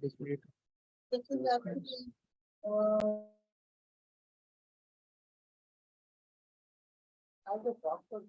This is actually uh, as a doctor.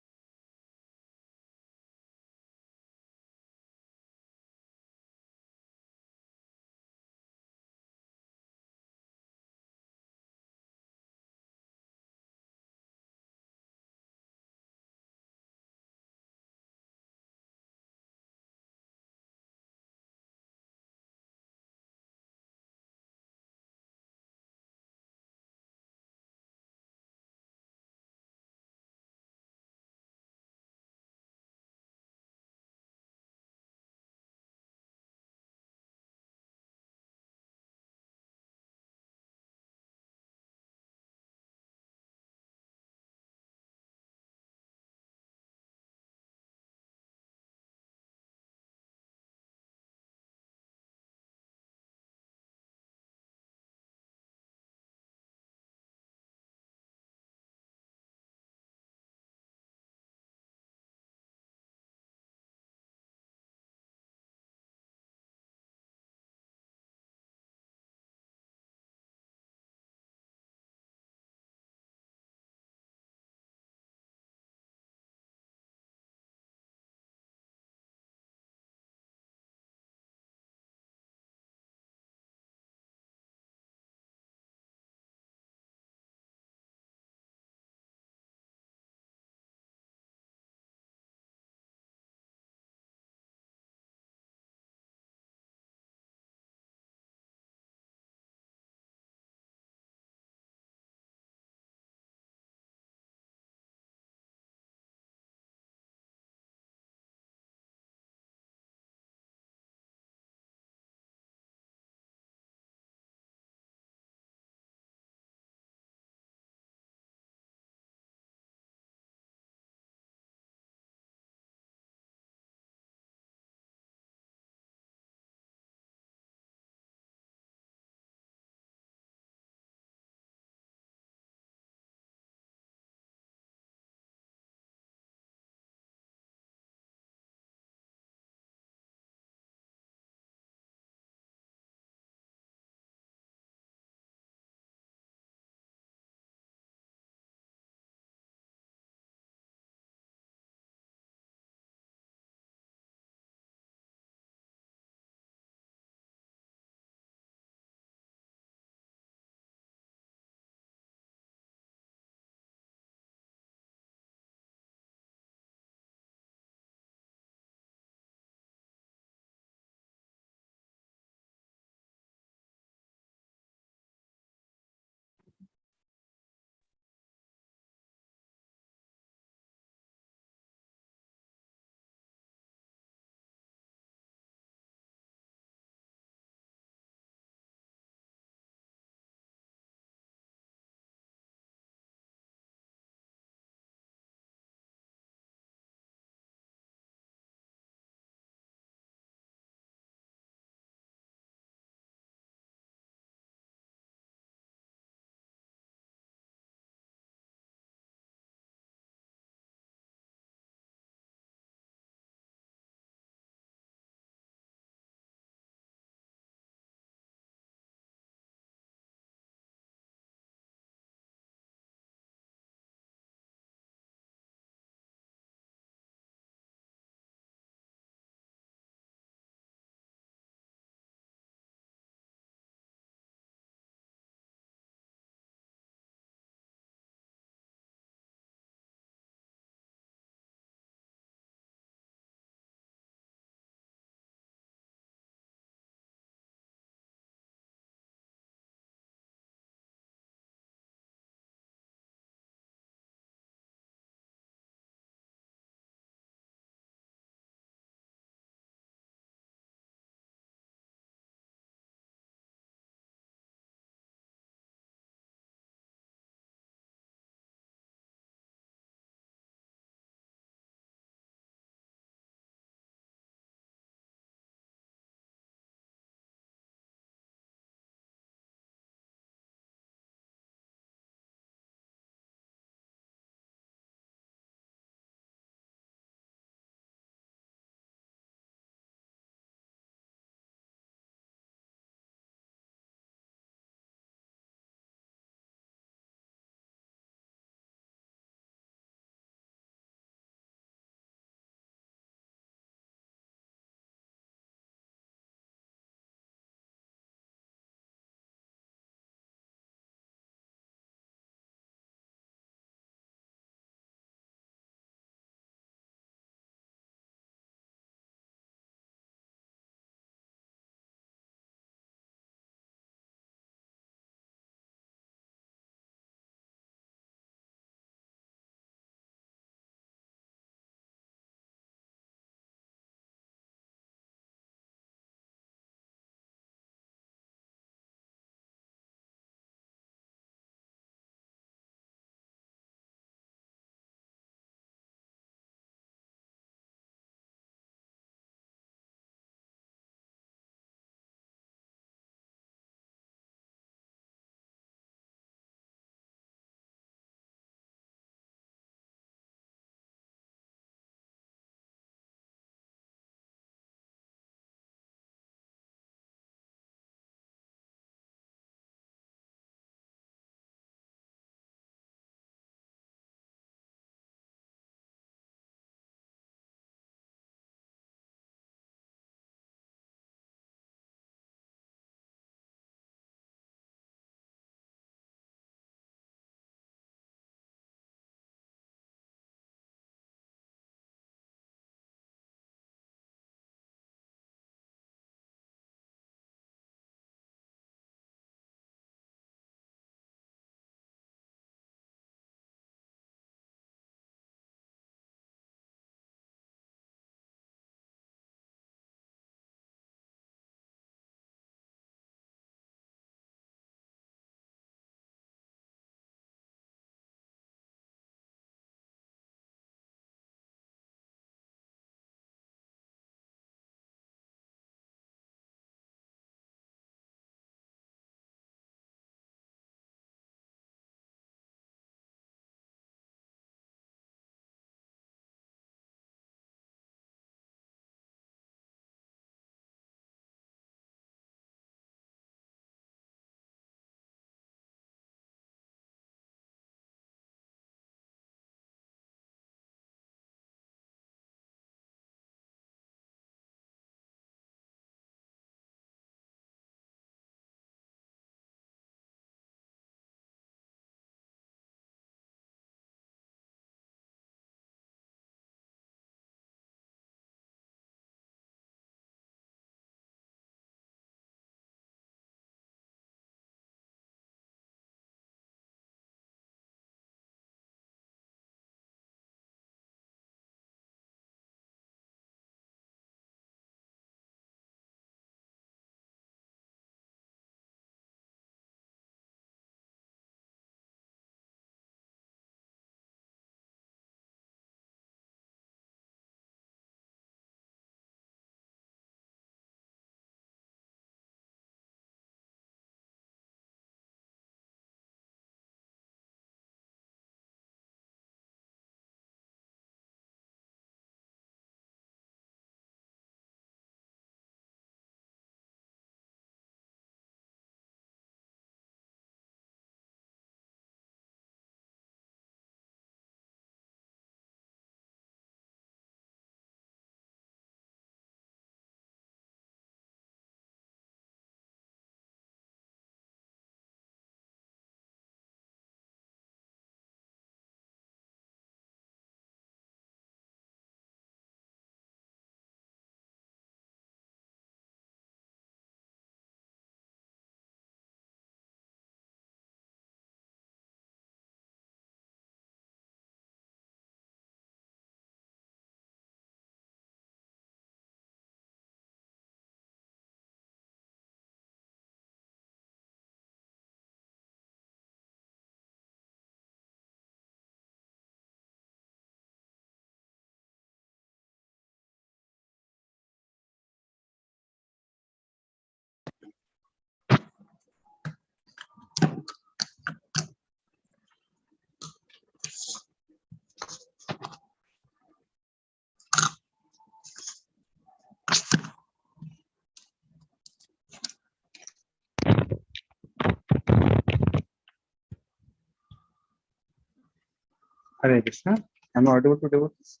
Hare Krishna. Am I audible to devotees?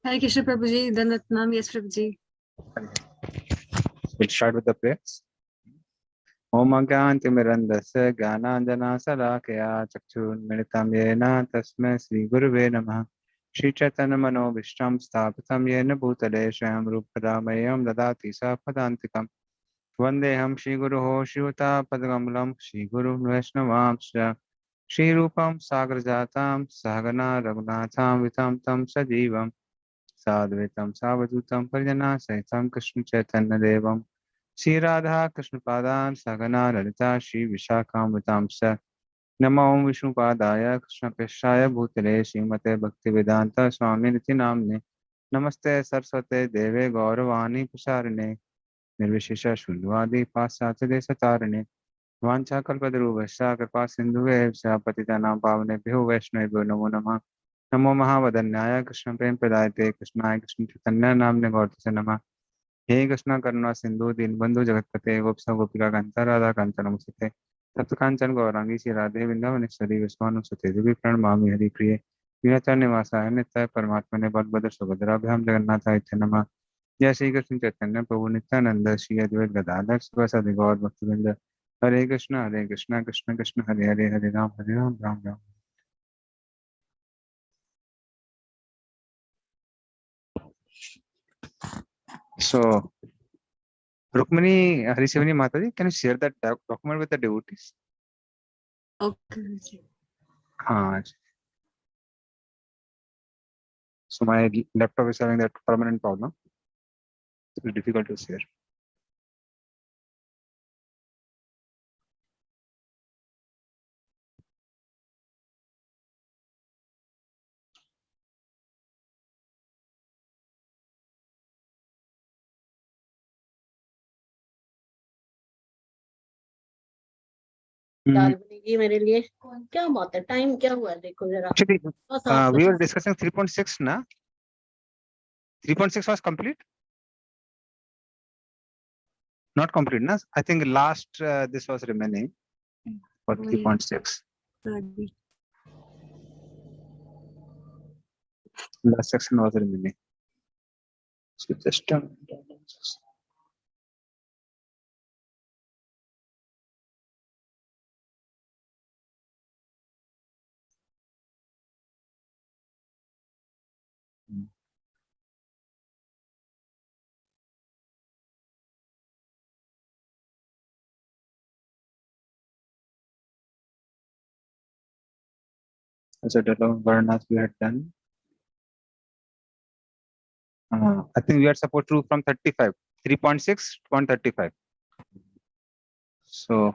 Hare Krishna Prabhuji, Dandatnam, yes Prabhuji. We'll start with the prayers. Om Agyantimirandasya Gyananjana Salakaya Chakshurmilitam Yena Tasmai Sri Guruve Namaha. Shri Chaitanya Mano Vishtam Sthapitam Yena Bhutale Swayam Rupamayam Dadati Sapadantikam. Vandeham Shri Guruho Shriuta Padagamulam Shri Guru Vaishnavamsya. Shri Rupam Sagrajatam Sahagana Raghunatham Vitam Tam Sajivam Sadvitam Savadutam Parjana Saitam Krishna Chaitanya Devam Shri Radha Krishna Padan Sagana Lalita Shri Vishakam Sa Namo Om Vishnu Padaya Krishna Peshaya Bhutale Srimate Bhakti Vedanta Swami Niti Namne Namaste Saraswate Deve Gauravani Prasarane Nirvishesha Shunvadi Pasate Desatarane Vancha Kalpadruvasya Kripa Sindhuve Patitanam Pavane Vaishnavyo Namo Namah Namo Mahavadanyaya Krishna Prem Pradayate Krishnaya Krishna Chaitanya Namne Gaurtase Namah हे कृष्णा करुणा सिंधु दीनबंधु जगतपते गोपसा गोपिका कांता राधा कांता नमस्ते तप्त कांचन गौरांगी श्री राधे वृंदावनेश्वरी विश्वानुसुते देवी प्रणमामि हरिप्रिये वीराचार्य निवासाय नित्याय परमात्मने बलभद्र सुभद्राभ्याम जगन्नाथाय च नमः जय श्री कृष्ण चैतन्य प्रभु नित्यानंद श्री अद्वैत गदाधर शिवासादि गौर भक्तवृंद हरे Krishna Krishna Krishna Hare Hare Hare Ram Ram Ram. So Rukmini Harishavani Mataji, can you share that document with the devotees? Okay. So my laptop is having that permanent problem. It's difficult to share. दाल बनेगी मेरे लिए क्या बात है टाइम क्या हुआ है देखो जरा Actually, we were discussing 3.6 na 3.6 was complete, not complete na. I think last this was remaining for 3.6. Last section was remaining. So just so that Varnas we had done. I think we are supposed to from 35, 3.6 to 135. So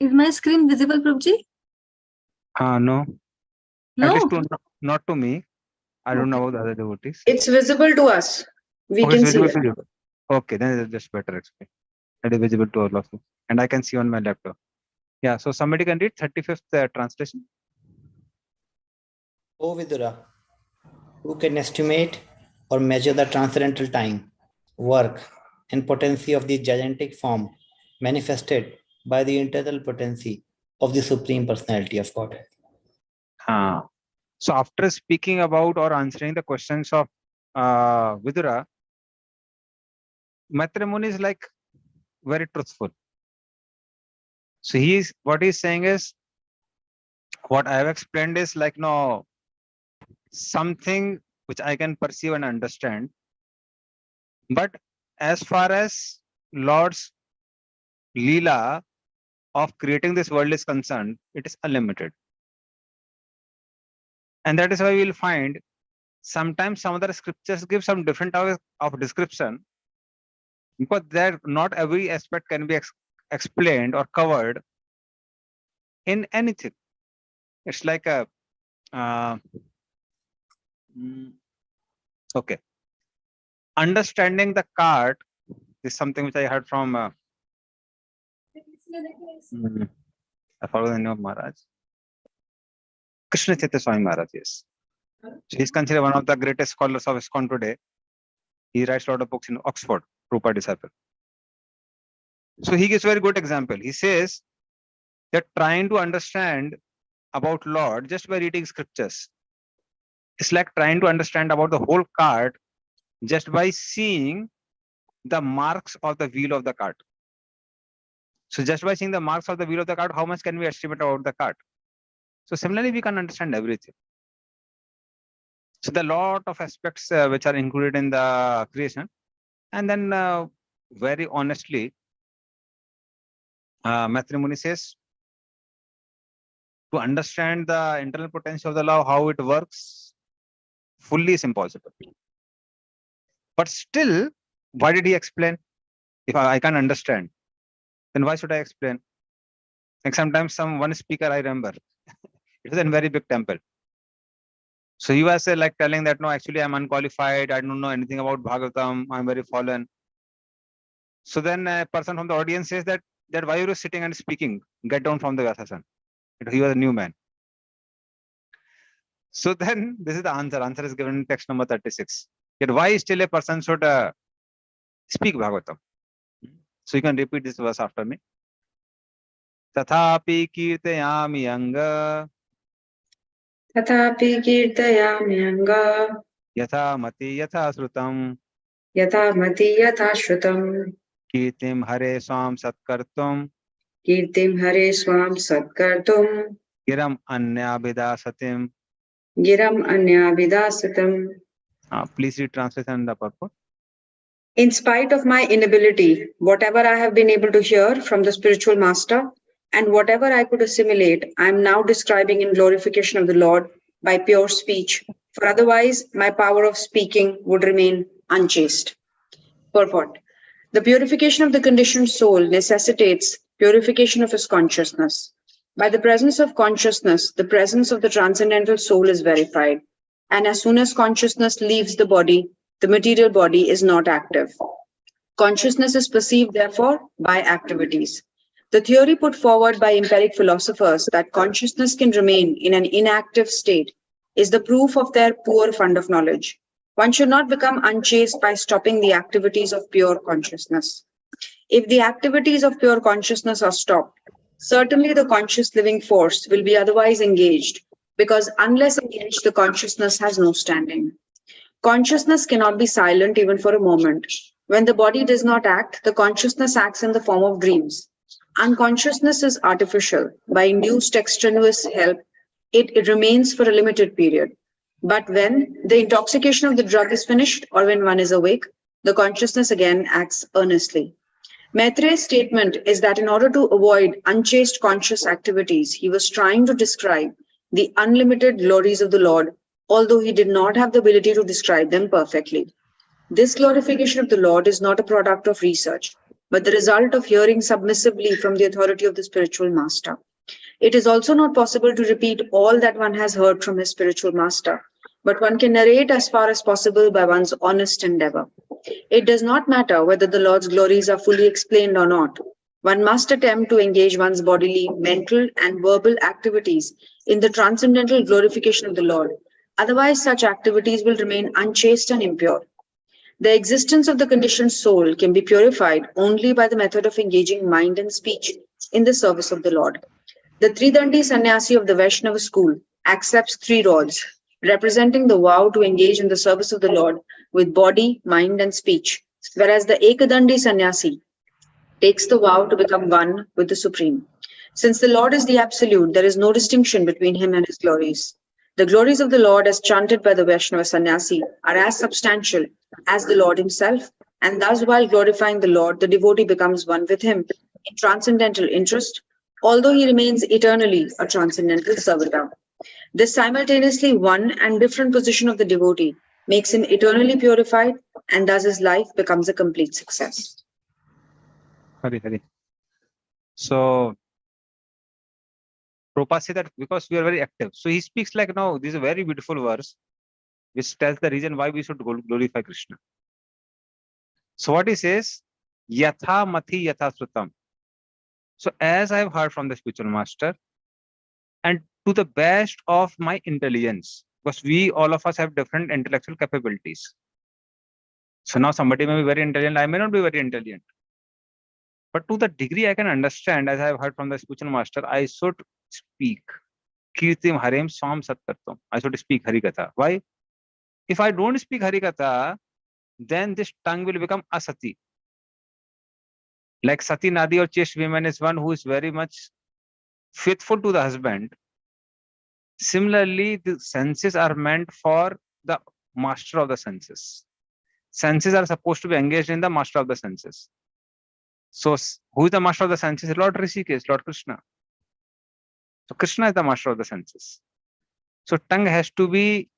Is my screen visible, Prabhuji? no. No. At least not to me. I don't know about the other devotees. It's visible to us. We Okay, can it's see visible it. to you. Okay, then it's just better explain. It is visible to all of you. And I can see on my laptop. Yeah, so somebody can read 35th translation. O Vidura, who can estimate or measure the transcendental time, work, and potency of the gigantic form manifested by the internal potency of the Supreme Personality of Godhead? So after speaking about or answering the questions of Vidura, Maitreya Muni is like very truthful. So what he's saying is, what I have explained is like no something which I can perceive and understand. But as far as Lord's Leela of creating this world is concerned, it is unlimited. And that is why we will find sometimes some other scriptures give some different of description, because there not every aspect can be explained or covered in anything. It's like a okay. Understanding the cart is something which I heard from I follow the name of Maharaj. Krishna Chaitanya Swami Maharaj, yes. So he's considered one of the greatest scholars of ISKCON today. He writes a lot of books in Oxford, Prabhupada disciple. So he gives a very good example. He says that trying to understand about Lord just by reading scriptures, it's like trying to understand about the whole cart just by seeing the marks of the wheel of the cart. So just by seeing the marks of the wheel of the cart, how much can we estimate about the cart? So similarly, we can understand everything. So there are a lot of aspects which are included in the creation. And then very honestly, Maitri Muni says, to understand the internal potential of the law, how it works, fully is impossible. But still, why did he explain? If I can't understand, then why should I explain? Like sometimes one speaker I remember, it was a very big temple. So he was like telling that, no, actually I'm unqualified. I don't know anything about Bhagavatam. I'm very fallen. So then a person from the audience says that why are you sitting and speaking? Get down from the Vyasasan. He was a new man. So then this is the answer. Answer is given in text number 36. Yet why still a person should speak Bhagavatam? So you can repeat this verse after me. Tathapi kirtayami anga. Tathapi kirtayami anga. Yatha mati yatha srutam. Yatha mati yatha shrutam. Kirtim hare swam satkartum. Kirtim hare swam satkartum. Giram anyabhidasatim. Giram anyavidasatam. Please read translation and the purport. In spite of my inability, whatever I have been able to hear from the spiritual master and whatever I could assimilate, I am now describing in glorification of the Lord by pure speech, for otherwise my power of speaking would remain unchaste. Purport. The purification of the conditioned soul necessitates purification of his consciousness. By the presence of consciousness, the presence of the transcendental soul is verified, and as soon as consciousness leaves the body, the material body is not active. Consciousness is perceived, therefore, by activities. The theory put forward by empiric philosophers that consciousness can remain in an inactive state is the proof of their poor fund of knowledge. One should not become unchaste by stopping the activities of pure consciousness. If the activities of pure consciousness are stopped, certainly the conscious living force will be otherwise engaged, because unless engaged, the consciousness has no standing. Consciousness cannot be silent even for a moment. When the body does not act, the consciousness acts in the form of dreams. Unconsciousness is artificial. By induced extraneous help, it remains for a limited period. But when the intoxication of the drug is finished, or when one is awake, the consciousness again acts earnestly. Maitreya's statement is that in order to avoid unchaste conscious activities, he was trying to describe the unlimited glories of the Lord, although he did not have the ability to describe them perfectly. This glorification of the Lord is not a product of research, but the result of hearing submissively from the authority of the spiritual master. It is also not possible to repeat all that one has heard from his spiritual master, but one can narrate as far as possible by one's honest endeavor. It does not matter whether the Lord's glories are fully explained or not. One must attempt to engage one's bodily, mental, and verbal activities in the transcendental glorification of the Lord. Otherwise, such activities will remain unchaste and impure. The existence of the conditioned soul can be purified only by the method of engaging mind and speech in the service of the Lord. The Tridandi Sannyasi of the Vaishnava school accepts 3 rods, representing the vow to engage in the service of the Lord with body, mind, and speech, whereas the Ekadandi Sannyasi takes the vow to become one with the Supreme. Since the Lord is the Absolute, there is no distinction between him and his glories. The glories of the Lord, as chanted by the Vaishnava Sannyasi, are as substantial as the Lord himself, and thus while glorifying the Lord, the devotee becomes one with him in transcendental interest, although he remains eternally a transcendental servitor. This simultaneously one and different position of the devotee makes him eternally purified, and thus his life becomes a complete success. Hari. So Prabhupada said that because we are very active. So he speaks like, no, this is a very beautiful verse, which tells the reason why we should glorify Krishna. So what he says, Yatha Mati Yatha Srutam. So as I have heard from the spiritual master, and to the best of my intelligence, because we all of us have different intellectual capabilities. So now somebody may be very intelligent, I may not be very intelligent. But to the degree I can understand, as I have heard from the spiritual master, I should speak. Kirtim Harim Swam Satkartam. I should speak Harikatha. Why? If I don't speak Harikatha, then this tongue will become asati. Like Sati Nadi or chaste woman is one who is very much faithful to the husband. Similarly, the senses are meant for the master of the senses. Senses are supposed to be engaged in the master of the senses. So, who is the master of the senses? Lord Rishikesh, Lord Krishna. So, Krishna is the master of the senses. So, tongue has to be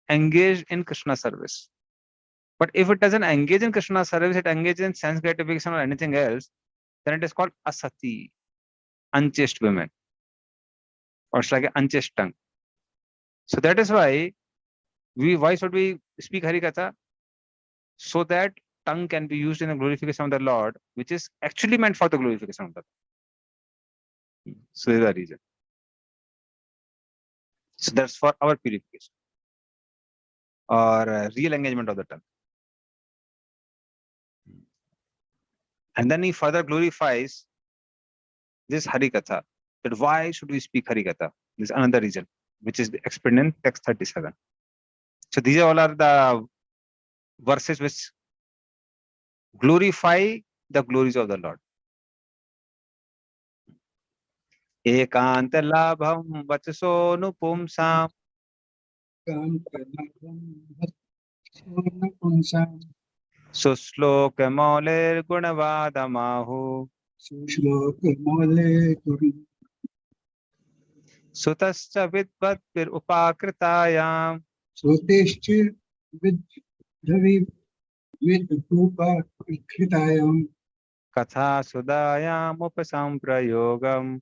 engaged in Krishna service. But if it doesn't engage in Krishna service, it engages in sense gratification or anything else, then it is called asati, unchaste women. Or it's like an unchaste tongue. So that is why why should we speak Harikatha? So that tongue can be used in the glorification of the Lord, which is actually meant for the glorification of the Lord. So that's the reason. So that's for our purification or real engagement of the tongue. And then he further glorifies this Harikatha. That why should we speak Harikatha? This is another reason, which is explained in text 37. So these all are the verses which glorify the glories of the Lord. Ekanta labham vachaso nupumsam sushloka maulir gunavadamahu sutascha vidvat pir upakritayam katha sudayam upasamprayogam.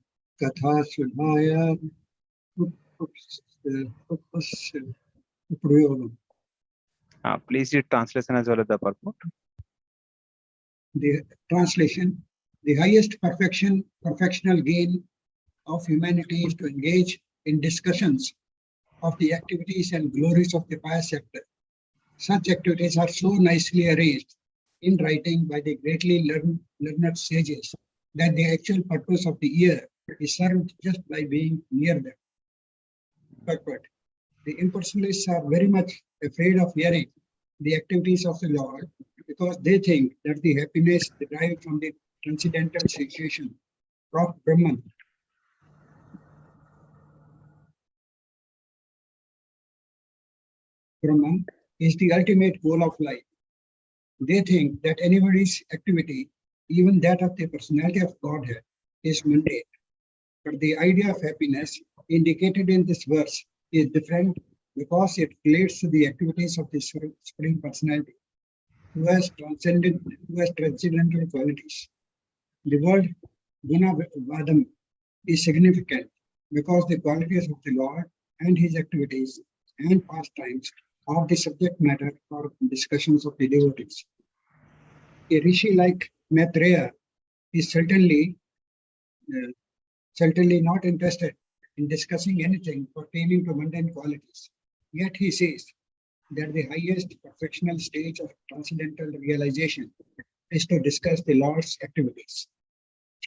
Please read translation as well as the purport. The translation: the highest perfectional gain of humanity is to engage in discussions of the activities and glories of the pious sector. Such activities are so nicely arranged in writing by the greatly learned sages that the actual purpose of the ear is served just by being near them. But the impersonalists are very much afraid of hearing the activities of the Lord because they think that the happiness derived from the transcendental situation of Brahman is the ultimate goal of life. They think that anybody's activity, even that of the personality of Godhead, is mundane. But the idea of happiness indicated in this verse is different because it relates to the activities of the Supreme Personality, who has transcendental qualities. The word Gunavadam is significant because the qualities of the Lord and his activities and pastimes are the subject matter for discussions of the devotees. A rishi like Maitreya is certainly not interested in discussing anything pertaining to mundane qualities. Yet he says that the highest perfectional stage of transcendental realization is to discuss the Lord's activities.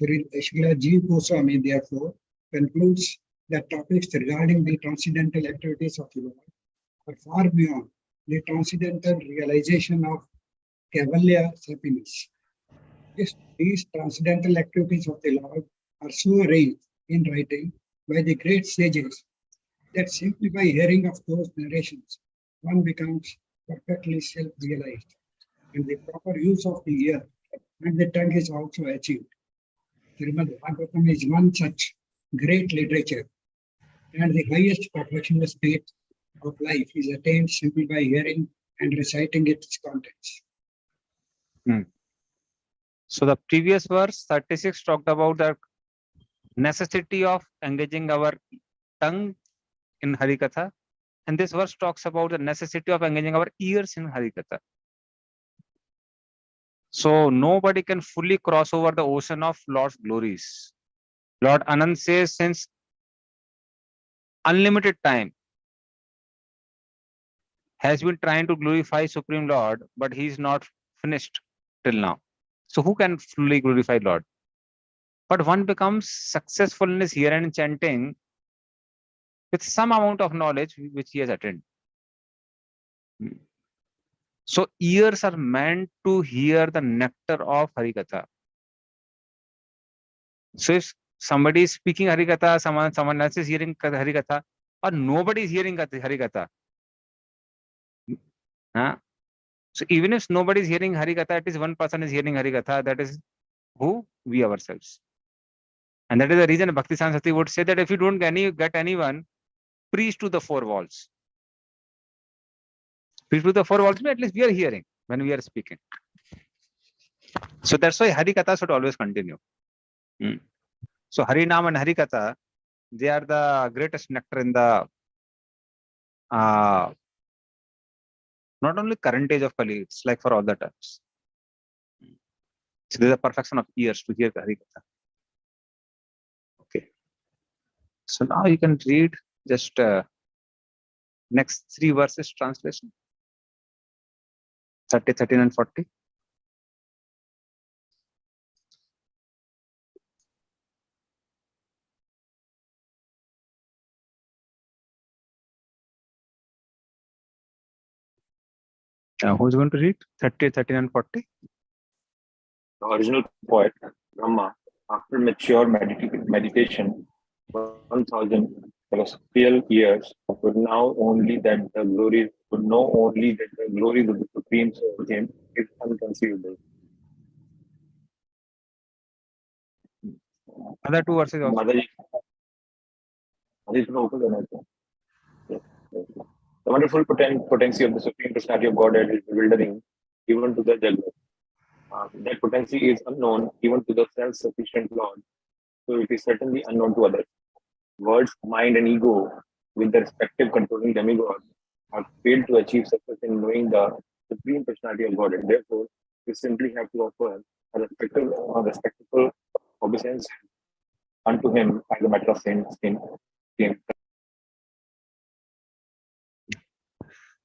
Srila Jeev Goswami therefore concludes that topics regarding the transcendental activities of the Lord are far beyond the transcendental realization of Kaivalya's happiness. These transcendental activities of the Lord are so arranged in writing by the great sages that simply by hearing of those narrations, one becomes perfectly self-realized, and the proper use of the ear and the tongue is also achieved. Srimad Bhagavatam is one such great literature, and the highest perfectional state of life is attained simply by hearing and reciting its contents. So the previous verse 36 talked about the necessity of engaging our tongue in Harikatha, and this verse talks about the necessity of engaging our ears in Harikatha. So nobody can fully cross over the ocean of Lord's glories. Lord Ananta says, since unlimited time has been trying to glorify Supreme Lord, but he is not finished till now. So who can fully glorify Lord? But one becomes successful in his hearing and chanting with some amount of knowledge which he has attained. So ears are meant to hear the nectar of Harikatha. So if somebody is speaking Harikatha, someone else is hearing Harikatha, or nobody is hearing Harikatha. So even if nobody is hearing Harikatha, at least one person is hearing Harikatha, that is who? We ourselves. And that is the reason Bhakti Sansati would say that if you don't get anyone, preach to the four walls. Preach to the four walls, at least we are hearing when we are speaking. So that's why Harikatha should always continue. So Harinam and Harikatha, they are the greatest nectar in the not only current age of Kali, it's like for all the times. So there's a perfection of ears to hear Harikatha. Okay. So now you can read just next 3 verses translation. 30, 13 and 40. Who's going to read 30, 13 and 40? The original poet, Brahma, after mature meditation, 1,000 celestial years, would know only that the glories of the Supreme Soul him is unconceivable. Other 2 verses also. The wonderful potency of the Supreme Personality of Godhead is bewildering even to the juggler. That potency is unknown even to the self-sufficient Lord, so it is certainly unknown to others. Words, mind, and ego, with their respective controlling demigods, have failed to achieve success in knowing the Supreme Personality of Godhead. Therefore, we simply have to offer a respectful obeisance unto Him as a matter of same.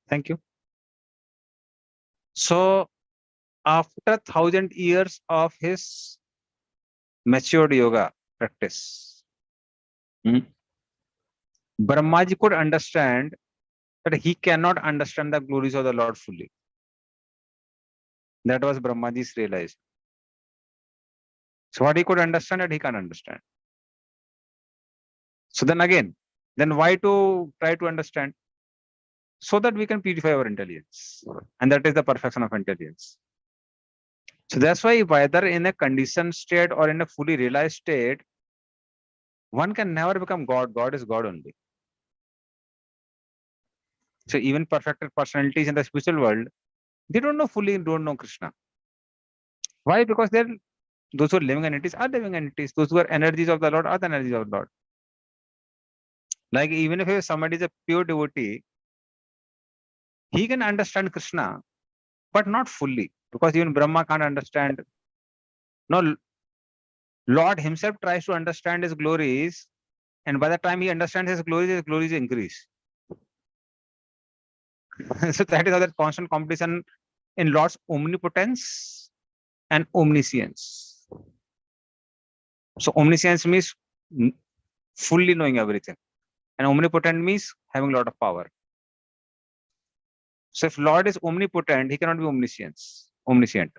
Thank you. So, after 1,000 years of his matured yoga practice, Brahmaji could understand that he cannot understand the glories of the Lord fully. That was Brahmaji's realization. So what he could understand that he can't understand. So then again, why to try to understand? So that we can purify our intelligence. And that is the perfection of intelligence. So that's why whether in a conditioned state or in a fully realized state, one can never become God. God is God only. So even perfected personalities in the spiritual world, they don't know Krishna. Why? Because those who are living entities are living entities. Those who are energies of the Lord are the energies of the Lord. Like even if somebody is a pure devotee, he can understand Krishna, but not fully, because even Brahma can't understand. No, Lord himself tries to understand his glories, and by the time he understands his glories increase. So that is how that constant competition in Lord's omnipotence and omniscience. So omniscience means fully knowing everything, and omnipotent means having a lot of power. So if Lord is omnipotent, he cannot be omniscient.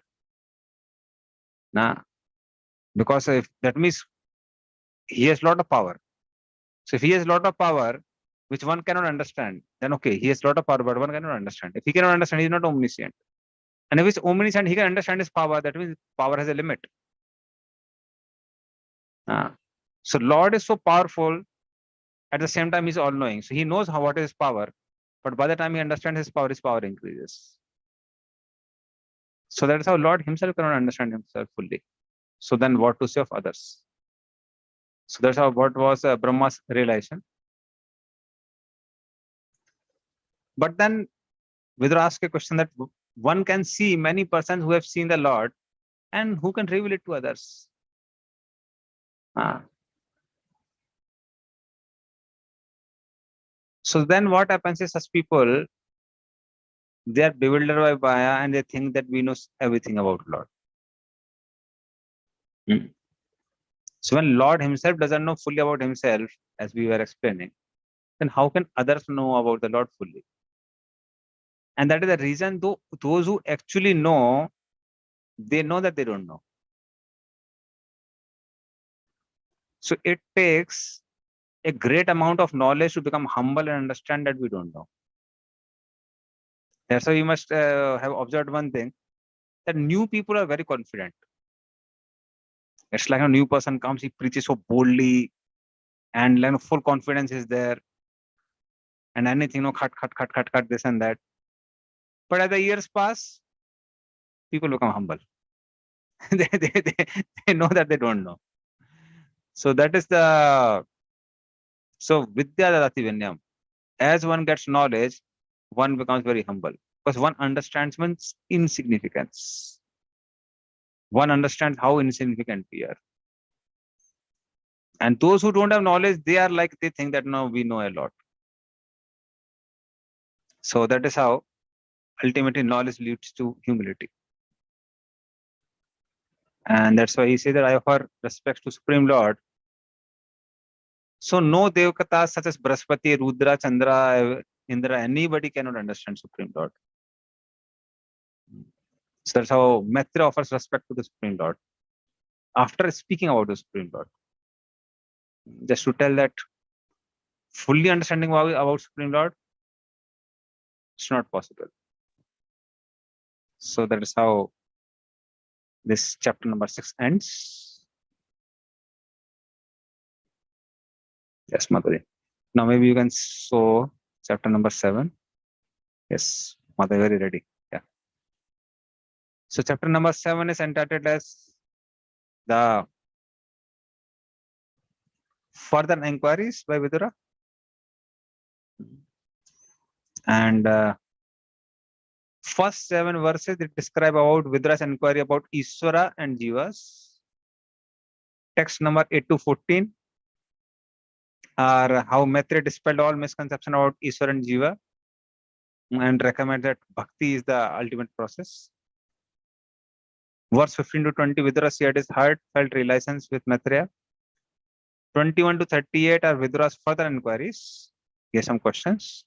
Nah, because if that means he has a lot of power. So if he has a lot of power, which one cannot understand, then okay, he has a lot of power, but one cannot understand. If he cannot understand, he is not omniscient. And if he's omniscient, he can understand his power. That means power has a limit. So Lord is so powerful. At the same time, he's all-knowing. So he knows what is his power. But by the time he understands his power increases. So that is how Lord himself cannot understand himself fully. So then what to say of others? So that's how what was Brahma's realization. But then Vidura asked a question that one can see many persons who have seen the Lord and who can reveal it to others. So then what happens is such people, they are bewildered by Maya and they think that we know everything about Lord. So when Lord himself doesn't know fully about himself, as we were explaining, then how can others know about the Lord fully? And that is the reason those who actually know, they know that they don't know. So it takes a great amount of knowledge to become humble and understand that we don't know. That's why you must have observed one thing, that new people are very confident. It's like a new person comes, he preaches so boldly, and full confidence is there, and anything, cut, this and that. But as the years pass, people become humble. they know that they don't know. So that is the, so Vidya Dadati Vinyam. As one gets knowledge, one becomes very humble because one understands one's insignificance. One understands how insignificant we are. And those who don't have knowledge, they are like, they think that no, we know a lot. So that is how ultimately knowledge leads to humility. And that's why he says that I offer respects to Supreme Lord. So no Devakatas such as Brahaspati, Rudra, Chandra, Indra, anybody cannot understand Supreme Lord. So that's how Maitreya offers respect to the Supreme Lord. After speaking about the Supreme Lord, just to tell that fully understanding about Supreme Lord, it's not possible. So that is how this chapter number 6 ends. Yes, Madhuri. Now maybe you can show chapter number 7. Yes, Madhuri, very ready. Yeah. So chapter number 7 is entitled as the further inquiries by Vidura. And first 7 verses they describe about Vidura's inquiry about Ishvara and Jivas. Text number 8 to 14 are how Maitreya dispelled all misconception about Ishvara and Jiva and recommend that Bhakti is the ultimate process. Verse 15 to 20, Vidura shared his heartfelt relations with Maitreya. 21 to 38 are Vidura's further inquiries. He has some questions.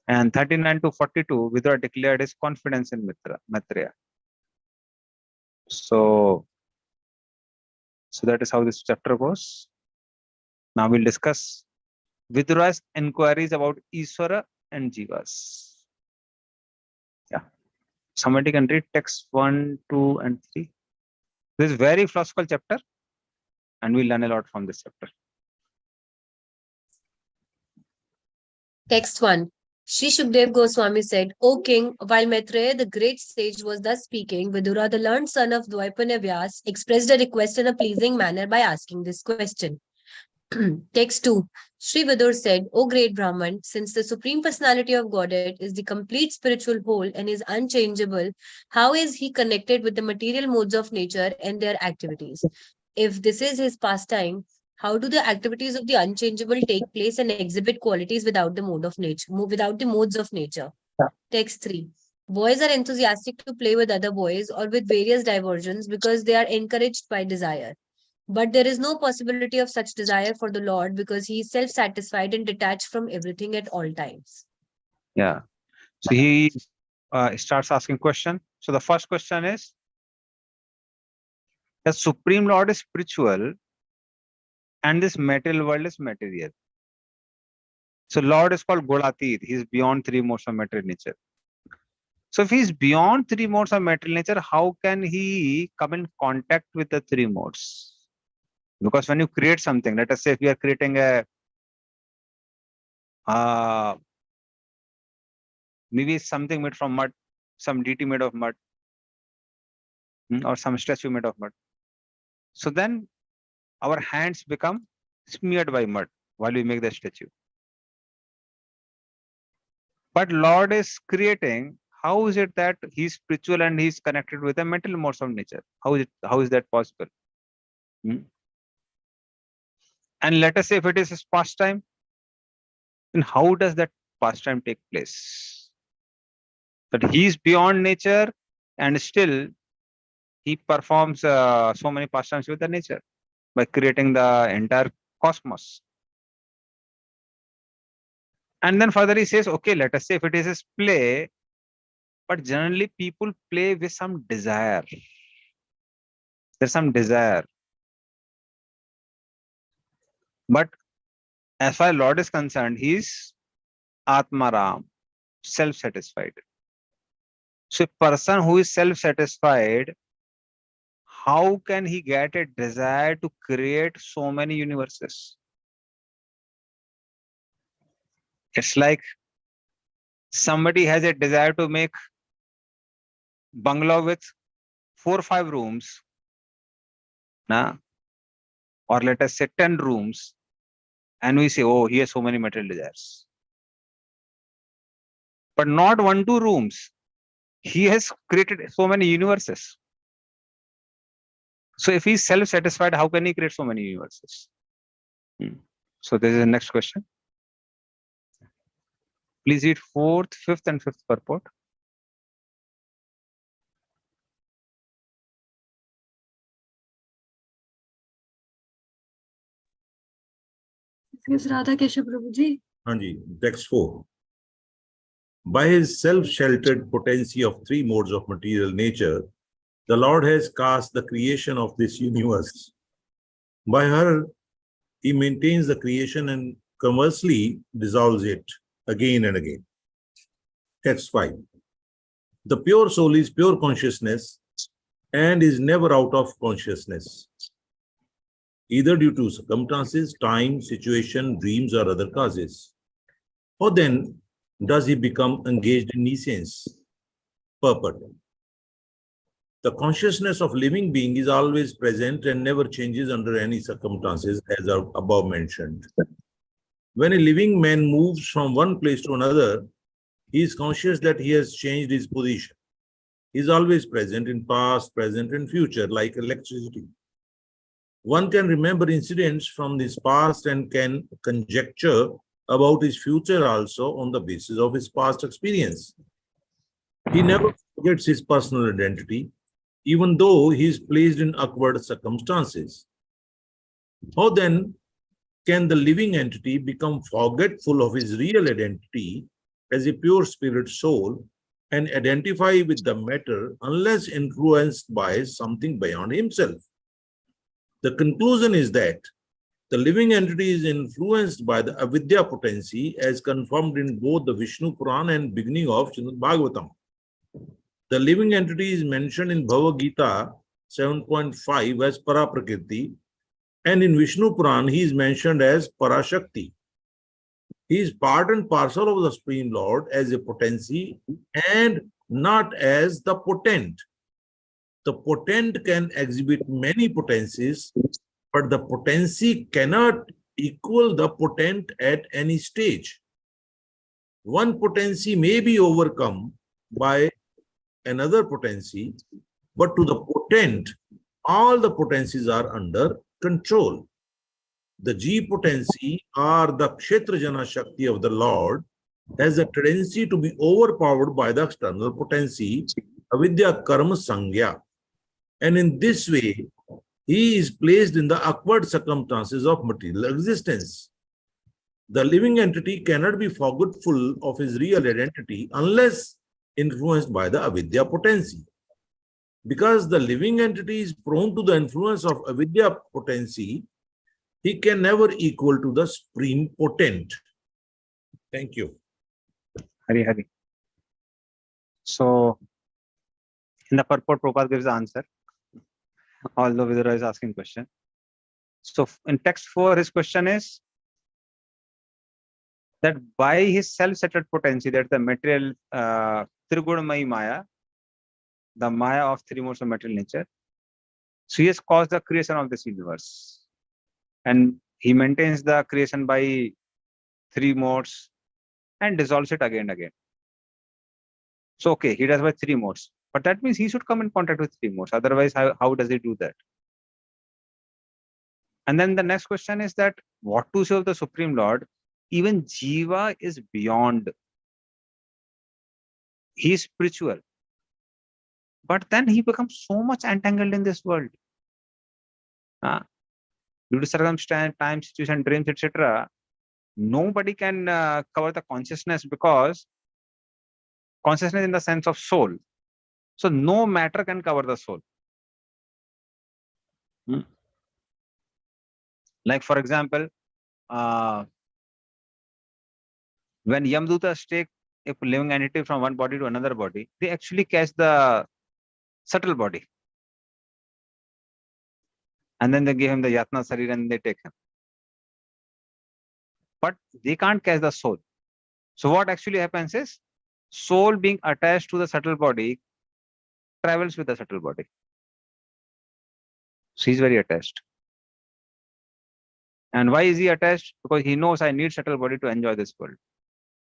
And 39 to 42, Vidura declared his confidence in Maitreya. So that is how this chapter goes. Now we'll discuss Vidura's inquiries about Ishvara and Jivas. Yeah. Somebody can read text 1, 2, and 3. This is very philosophical chapter, and we'll learn a lot from this chapter. Text 1. Sri Shukdev Goswami said, O king, while Maitreya, the great sage, was thus speaking, Vidura, the learned son of Dvaipanya Vyas, expressed a request in a pleasing manner by asking this question. Text 2. Sri Vidur said, O great Brahman, since the Supreme Personality of Godhead is the complete spiritual whole and is unchangeable, how is he connected with the material modes of nature and their activities? If this is his pastime, how do the activities of the unchangeable take place and exhibit qualities without the mode of nature, without the modes of nature? Yeah. Text 3. Boys are enthusiastic to play with other boys or with various diversions because they are encouraged by desire. But there is no possibility of such desire for the Lord because he is self-satisfied and detached from everything at all times. Yeah. So he starts asking question. So the first question is, the Supreme Lord is spiritual and this material world is material. So Lord is called Godatit. He is beyond 3 modes of material nature. So if he is beyond 3 modes of material nature, how can he come in contact with the 3 modes? Because when you create something, let us say if we are creating a maybe something made from mud, some deity made of mud, or some statue made of mud. So then our hands become smeared by mud while we make the statue. But Lord is creating. How is it that he's spiritual and he's connected with the mental modes of nature? How is that possible? And let us say if it is his pastime, then how does that pastime take place? That he is beyond nature and still he performs so many pastimes with the nature by creating the entire cosmos. And then further he says, okay, let us say if it is his play, but generally people play with some desire. There's some desire. But as far as Lord is concerned, he is Atmaram, self-satisfied. So a person who is self-satisfied, how can he get a desire to create so many universes? It's like somebody has a desire to make bungalow with 4 or 5 rooms, or let us say 10 rooms, and we say, oh, he has so many material desires. But not 1, 2 rooms. He has created so many universes. So if he's self-satisfied, how can he create so many universes? So this is the next question. Please read 4th, 5th, and 5th purport. This is Radha Keshav Prabhuji. Hanji, text 4. By his self-sheltered potency of 3 modes of material nature, the Lord has cast the creation of this universe. By her, he maintains the creation and conversely dissolves it again and again. Text 5. The pure soul is pure consciousness and is never out of consciousness, either due to circumstances, time, situation, dreams, or other causes. How then does he become engaged in nescience? Purport. The consciousness of living being is always present and never changes under any circumstances, as above mentioned. When a living man moves from one place to another, he is conscious that he has changed his position. He is always present in past, present, and future, like electricity. One can remember incidents from his past and can conjecture about his future also on the basis of his past experience. He never forgets his personal identity, even though he is placed in awkward circumstances. How then can the living entity become forgetful of his real identity as a pure spirit soul and identify with the matter unless influenced by something beyond himself? The conclusion is that the living entity is influenced by the avidya potency as confirmed in both the Vishnu Puran and beginning of Srimad Bhagavatam. The living entity is mentioned in Bhagavad Gita 7.5 as Paraprakriti, and in Vishnu Puran he is mentioned as Parashakti. He is part and parcel of the Supreme Lord as a potency and not as the potent. The potent can exhibit many potencies, but the potency cannot equal the potent at any stage. One potency may be overcome by another potency, but to the potent, all the potencies are under control. The G potency, or the Kshetrajana Shakti of the Lord, has a tendency to be overpowered by the external potency, avidya karma sangya. And in this way, he is placed in the awkward circumstances of material existence. The living entity cannot be forgetful of his real identity unless influenced by the avidya potency. Because the living entity is prone to the influence of avidya potency, he can never equal to the supreme potent. Thank you. Hari Hari. So, in the purport, Prabhupada gives the answer, although Vidura is asking question. So, in text 4, his question is that by his self-centered potency, that the material Trigunamayi Maya, the Maya of 3 modes of material nature, so he has caused the creation of this universe. And he maintains the creation by 3 modes and dissolves it again and again. So, okay, he does by 3 modes. But that means he should come in contact with 3 modes. Otherwise, how does he do that? And then the next question is that what to say of the Supreme Lord? even Jiva is beyond. He is spiritual. But then he becomes so much entangled in this world. Due to circumstance, time, situation, dreams, etc., nobody can cover the consciousness, because consciousness in the sense of soul. So no matter can cover the soul. Like for example, when Yamdutas take a living entity from one body to another body, they actually catch the subtle body. And then they give him the Yatna Sarir and they take him. But they can't catch the soul. So what actually happens is, soul being attached to the subtle body travels with the subtle body. So he's very attached. And why is he attached? Because he knows I need subtle body to enjoy this world.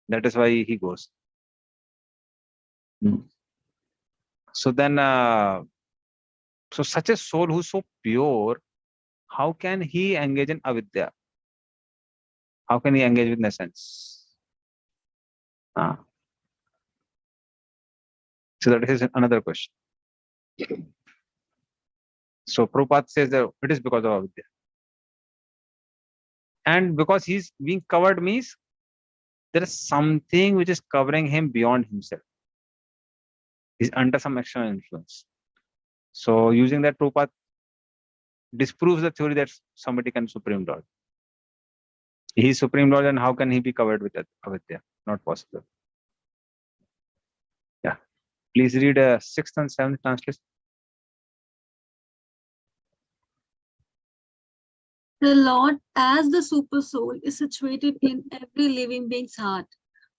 That is why he goes. So then, so such a soul who's so pure, how can he engage in avidya? How can he engage with essence? So that is another question. So Prabhupada says that it is because of avidya. And because he's being covered means there is something which is covering him beyond himself. He's under some external influence. So using that, Prabhupada disproves the theory that somebody can Supreme Lord. He is Supreme Lord, and how can he be covered with avidya? Not possible. Yeah. Please read 6th and 7th translation. The Lord, as the super soul, is situated in every living being's heart.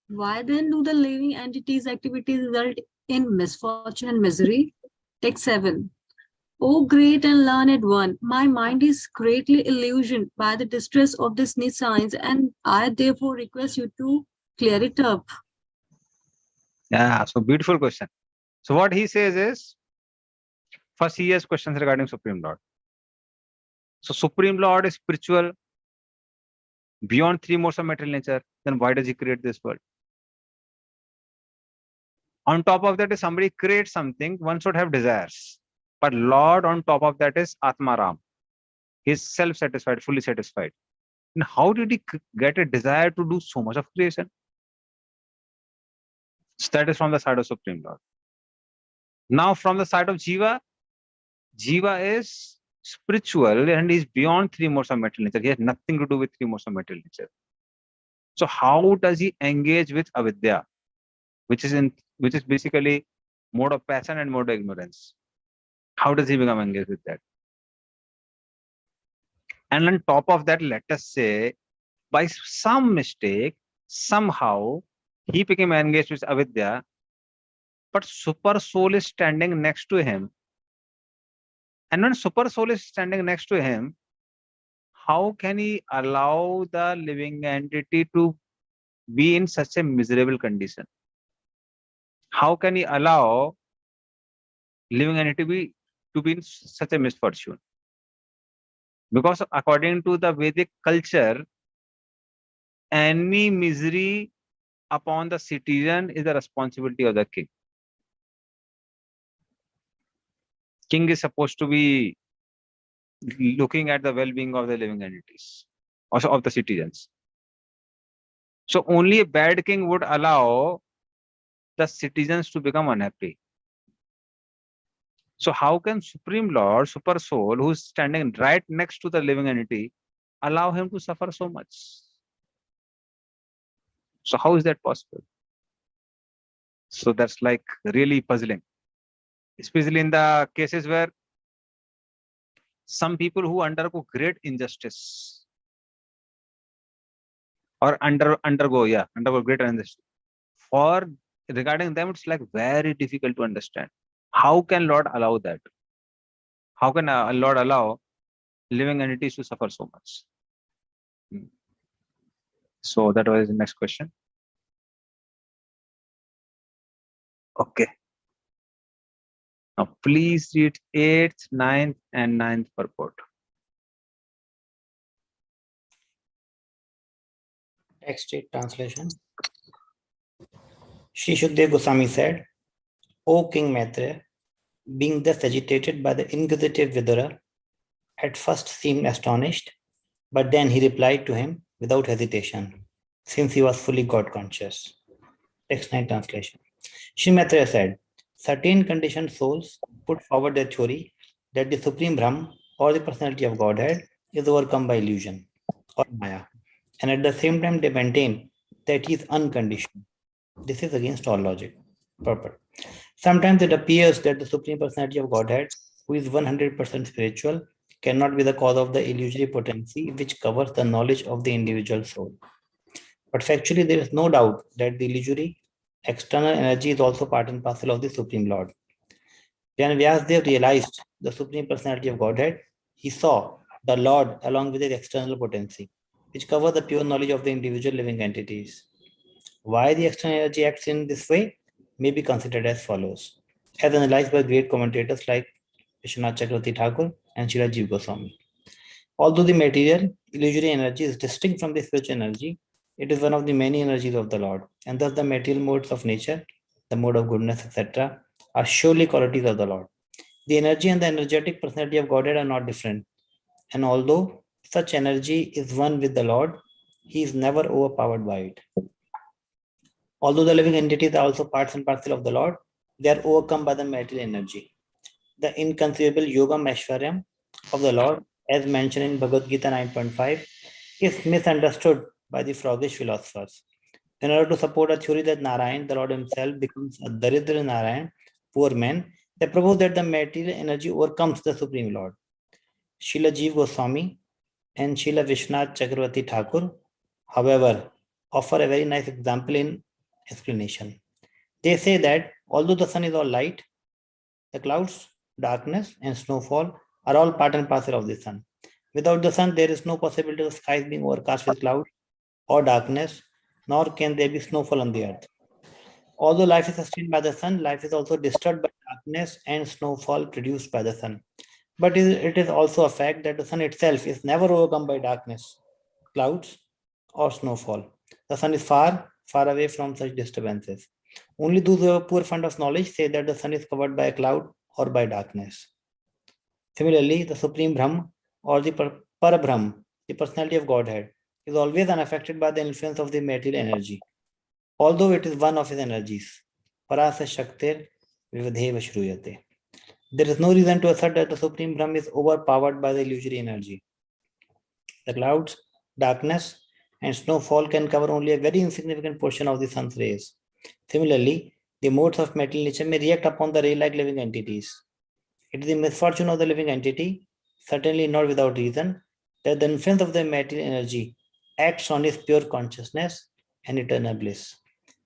Why then do the living entities' activities result in misfortune and misery? Text 7. O great and learned one, my mind is greatly illusioned by the distress of this nescience, and I therefore request you to clear it up. Yeah, so beautiful question. So what he says is, first he has questions regarding Supreme Lord. So Supreme Lord is spiritual, beyond 3 modes of material nature. Then why does he create this world? On top of that, if somebody creates something, one should have desires. But Lord on top of that is Atmaram. He is self-satisfied, fully satisfied. And how did he get a desire to do so much of creation? So that is from the side of Supreme Lord. Now from the side of Jiva, Jiva is spiritual and is beyond 3 modes of material nature. He has nothing to do with 3 modes of material nature. So how does he engage with avidya, which is basically mode of passion and mode of ignorance? How does he become engaged with that? And on top of that, let us say, by some mistake, somehow, he became engaged with avidya, but super soul is standing next to him. And when super soul is standing next to him, how can he allow the living entity to be in such a miserable condition? How can he allow living entity to be in such a misfortune? Because according to the Vedic culture, any misery upon the citizen is the responsibility of the king. King is supposed to be looking at the well-being of the living entities, also of the citizens. So only a bad king would allow the citizens to become unhappy. So how can Supreme Lord, Super Soul, who is standing right next to the living entity, allow him to suffer so much? So how is that possible? So that's like really puzzling, especially in the cases where some people who undergo great injustice or undergo great injustice. For regarding them, it's like very difficult to understand. How can Lord allow that? How can Lord allow living entities to suffer so much? So that was the next question. Okay. Now please read 8th, 9th, and 9th purport. Text 8 translation. Sri Shukdev Goswami said, O King Maitreya, being thus agitated by the inquisitive Vidura, at first seemed astonished, but then he replied to him without hesitation, since he was fully God conscious. Text 9 translation. Sri Maitreya said, certain conditioned souls put forward their theory that the Supreme Brahm or the personality of Godhead is overcome by illusion or Maya, and at the same time they maintain that he is unconditioned. This is against all logic. Purport. Sometimes it appears that the Supreme Personality of Godhead, who is 100% spiritual, cannot be the cause of the illusory potency which covers the knowledge of the individual soul. But factually, there is no doubt that the illusory external energy is also part and parcel of the Supreme Lord. When Vyasdev realized the Supreme Personality of Godhead, he saw the Lord along with his external potency, which covers the pure knowledge of the individual living entities. Why the external energy acts in this way may be considered as follows, as analyzed by great commentators like Vishwanath Chakravarti Thakur and Srila Jiva Goswami. Although the material, illusory energy is distinct from the spiritual energy, it is one of the many energies of the Lord, and thus the material modes of nature, the mode of goodness, etc., are surely qualities of the Lord. The energy and the energetic personality of Godhead are not different, and although such energy is one with the Lord, he is never overpowered by it. Although the living entities are also parts and parcel of the Lord, they are overcome by the material energy. The inconceivable Yogam Aishwaryam of the Lord, as mentioned in Bhagavad Gita 9.5, is misunderstood by the froggish philosophers. In order to support a theory that Narayan, the Lord himself, becomes a Daridra Narayan, poor man, they propose that the material energy overcomes the Supreme Lord. Srila Jiva Goswami and Srila Vishwanath Chakravarti Thakur, however, offer a very nice example in explanation. They say that although the sun is all light, the clouds, darkness, and snowfall are all part and parcel of the sun. Without the sun, there is no possibility of the skies being overcast with clouds or darkness, nor can there be snowfall on the earth. Although life is sustained by the sun, life is also disturbed by darkness and snowfall produced by the sun. But it is also a fact that the sun itself is never overcome by darkness, clouds, or snowfall. The sun is far, far away from such disturbances. Only those who have a poor fund of knowledge say that the sun is covered by a cloud or by darkness. Similarly, the Supreme Brahm or the Parabrahm, the personality of Godhead, is always unaffected by the influence of the material energy, although it is one of his energies. Parasa Shaktir Vivadheva Shruyate. There is no reason to assert that the Supreme Brahm is overpowered by the illusory energy. The clouds, darkness, and snowfall can cover only a very insignificant portion of the sun's rays. Similarly, the modes of material nature may react upon the ray-like living entities. It is the misfortune of the living entity, certainly not without reason, that the influence of the material energy acts on his pure consciousness and eternal bliss.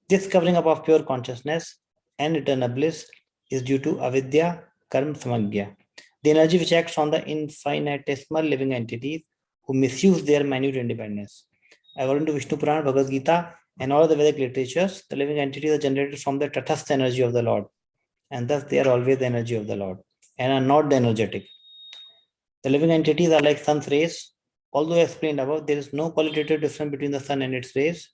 This covering up of pure consciousness and eternal bliss is due to avidya, karma, samagya, the energy which acts on the infinitesimal living entities who misuse their minute independence. According to Vishnu Purana, Bhagavad Gita, and all the Vedic literatures, the living entities are generated from the Tathastha energy of the Lord, and thus they are always the energy of the Lord, and are not the energetic. The living entities are like sun's rays. Although explained above, there is no qualitative difference between the sun and its rays.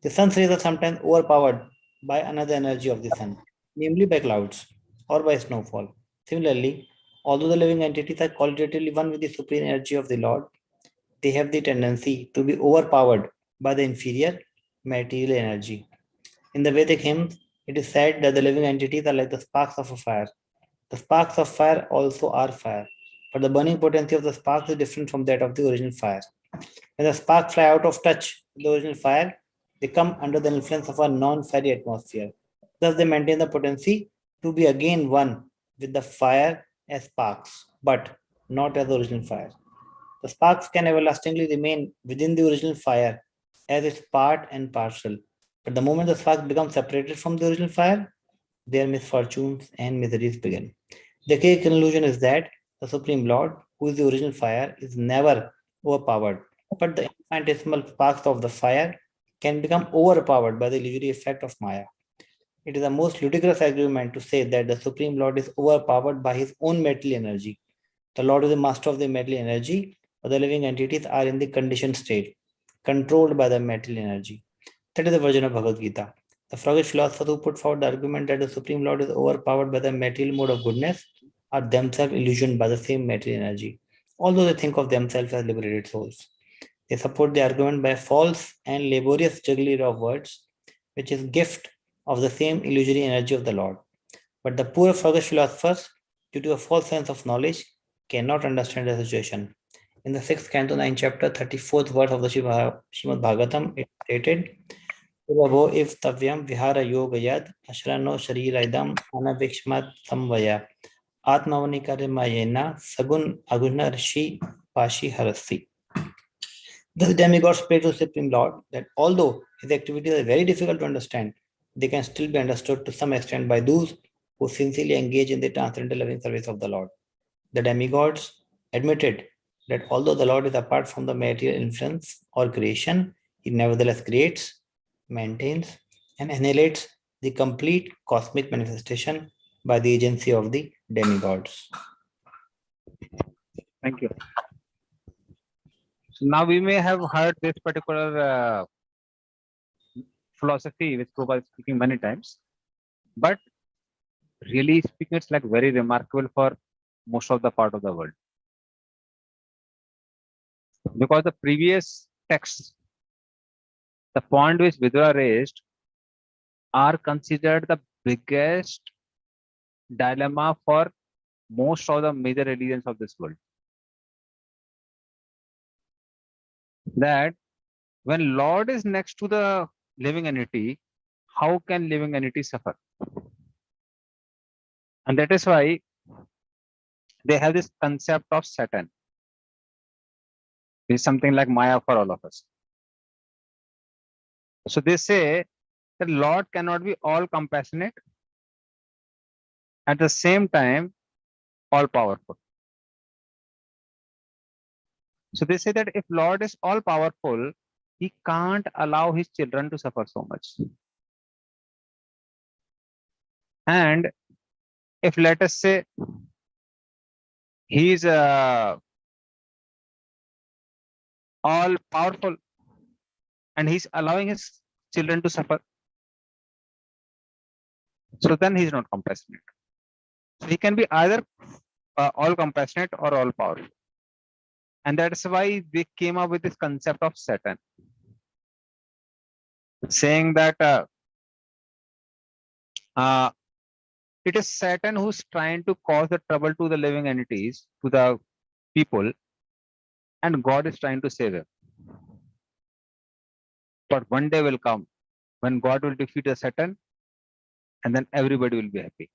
The sun's rays are sometimes overpowered by another energy of the sun, namely by clouds or by snowfall. Similarly, although the living entities are qualitatively one with the supreme energy of the Lord, they have the tendency to be overpowered by the inferior material energy. In the Vedic hymns, it is said that the living entities are like the sparks of a fire. The sparks of fire also are fire, but the burning potency of the sparks is different from that of the original fire. When the sparks fly out of touch with the original fire, they come under the influence of a non-fiery atmosphere. Thus, they maintain the potency to be again one with the fire as sparks, but not as the original fire. The sparks can everlastingly remain within the original fire as its part and parcel. But the moment the sparks become separated from the original fire, their misfortunes and miseries begin. The key conclusion is that the Supreme Lord, who is the original fire, is never overpowered, but the infinitesimal sparks of the fire can become overpowered by the illusory effect of Maya. It is a most ludicrous argument to say that the Supreme Lord is overpowered by his own material energy. The Lord is the master of the material energy, but the living entities are in the conditioned state. controlled by the material energy. That is the version of Bhagavad Gita. The froggish philosophers who put forward the argument that the Supreme Lord is overpowered by the material mode of goodness are themselves illusioned by the same material energy, although they think of themselves as liberated souls. They support the argument by a false and laborious jugglery of words, which is gift of the same illusory energy of the Lord. But the poor froggish philosophers, due to a false sense of knowledge, cannot understand the situation. In the 6th canto, 9th chapter, 34th verse of the Srimad Bhagavatam, it stated, Prabho if tavyam vihara yoga yad ashrano shariraidam anavikshmat samvaya atmavanikarmayena sagun aguna rishi pashi harasi. Thus demigods pray to Supreme Lord that although his activities are very difficult to understand, they can still be understood to some extent by those who sincerely engage in the transcendental loving service of the Lord. The demigods admitted that although the Lord is apart from the material influence or creation, he nevertheless creates, maintains, and annihilates the complete cosmic manifestation by the agency of the demigods. Thank you. So now we may have heard this particular philosophy which Prabhupada is speaking many times, but really speaking, it's like very remarkable for most of the part of the world. Because the previous texts, the point which Vidura raised, are considered the biggest dilemma for most of the major religions of this world. That when Lord is next to the living entity, how can living entity suffer? And that is why they have this concept of Satan. It's something like Maya for all of us. So they say that Lord cannot be all compassionate, at the same time all powerful. So they say that if Lord is all powerful, he can't allow his children to suffer so much. And if let us say he is all powerful and he's allowing his children to suffer, so then he's not compassionate. So he can be either all compassionate or all powerful. And that's why they came up with this concept of Satan, saying that it is Satan who's trying to cause the trouble to the living entities, to the people, and God is trying to save him. But one day will come when God will defeat the Satan, and then everybody will be happy.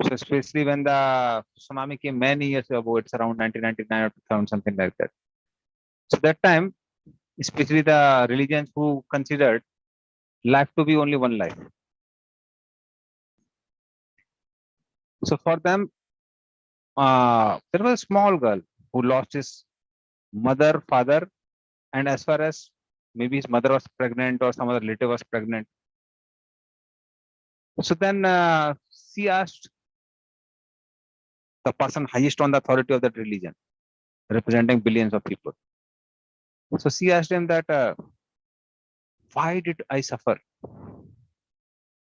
So especially when the tsunami came many years ago, it's around 1999 or 2000, something like that. So that time, especially the religions who considered life to be only one life. So for them, there was a small girl who lost his mother, father, and as far as maybe his mother was pregnant or some other relative was pregnant. So then she asked the person highest on the authority of that religion, representing billions of people. So she asked him that, why did I suffer?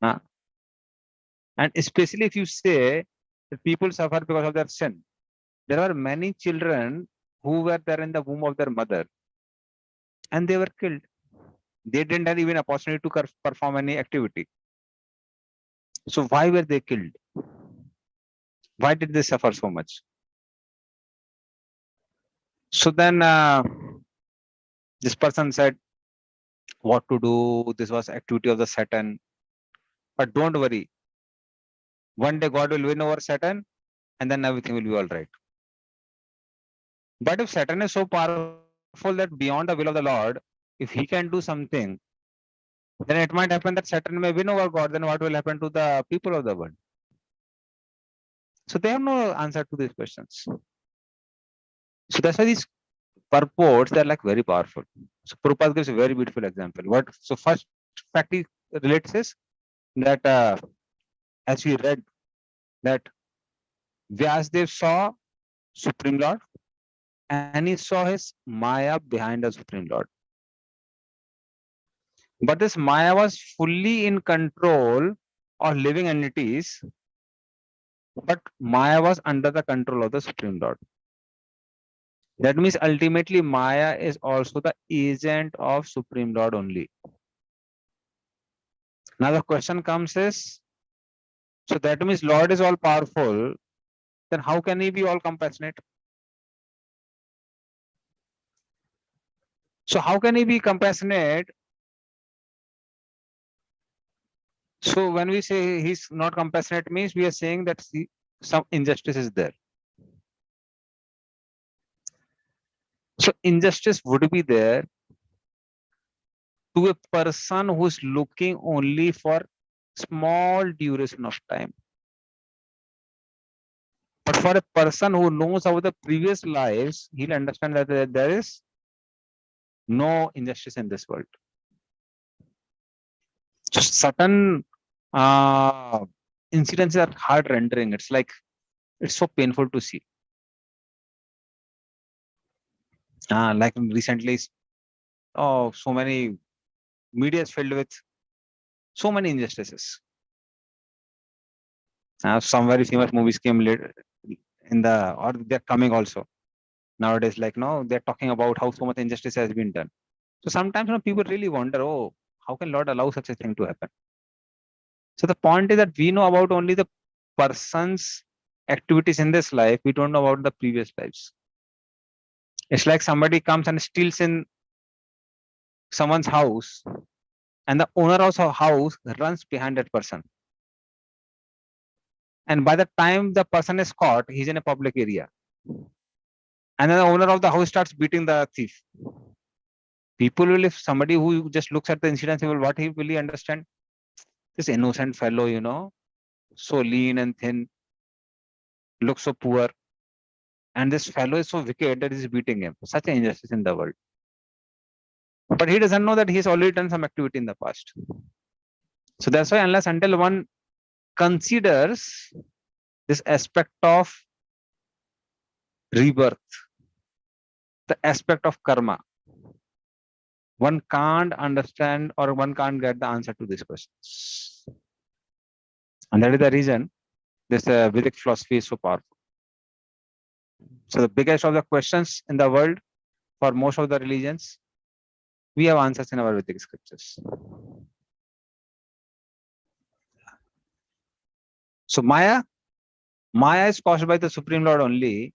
And especially if you say that people suffer because of their sin, there are many children who were there in the womb of their mother and they were killed. They didn't have even opportunity to perform any activity. So why were they killed? Why did they suffer so much? So then this person said what to do. This was activity of the Satan. But don't worry. One day God will win over Satan and then everything will be all right. But if Satan is so powerful that beyond the will of the Lord, if he can do something, then it might happen that Satan may win over God. Then what will happen to the people of the world? So they have no answer to these questions. So that's why these purports, they're like very powerful. So Prabhupada gives a very beautiful example. So first fact he relates is that as we read that Vyasdev saw Supreme Lord and he saw his Maya behind the Supreme Lord. But this Maya was fully in control of living entities, but Maya was under the control of the Supreme Lord. That means ultimately Maya is also the agent of Supreme Lord only. Now the question comes is, so that means Lord is all powerful, then how can he be all compassionate? So how can he be compassionate? So when we say he's not compassionate means we are saying that some injustice is there. So injustice would be there to a person who is looking only for small duration of time. But for a person who knows about the previous lives, he'll understand that there is no injustice in this world. So certain incidences are heart rendering. It's like, it's so painful to see. Like recently, so many media is filled with so many injustices. Some very famous movies came later in the, or they're coming also nowadays. Like, no, they're talking about how so much injustice has been done. So sometimes, people really wonder, oh, how can Lord allow such a thing to happen? So the point is that we know about only the person's activities in this life. We don't know about the previous lives. It's like somebody comes and steals in someone's house, and the owner of the house runs behind that person. And by the time the person is caught, he's in a public area. And then the owner of the house starts beating the thief. People will, if somebody who just looks at the incident, what he will understand? This innocent fellow, so lean and thin, looks so poor. And this fellow is so wicked that he's beating him. Such an injustice in the world. But he doesn't know that he's already done some activity in the past. So that's why unless until one considers this aspect of rebirth, the aspect of karma, one can't understand or one can't get the answer to these questions. And that is the reason this Vedic philosophy is so powerful. So the biggest of the questions in the world for most of the religions, we have answers in our Vedic scriptures. So Maya is caused by the Supreme Lord only.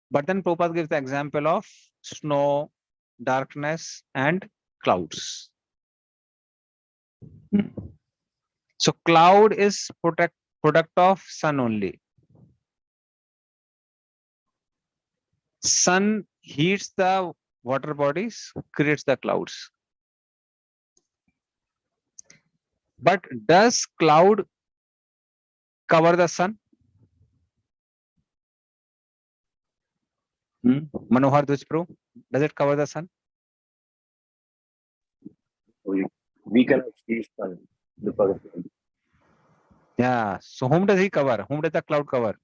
But then Prabhupada gives the example of snow, darkness, and clouds. So cloud is product of sun only. Sun heats the water bodies, creates the clouds. But does cloud cover the sun? Manohar Dujpro, does it cover the sun? We cannot see sun because of it. Yeah. So whom does he cover? Whom does the cloud cover?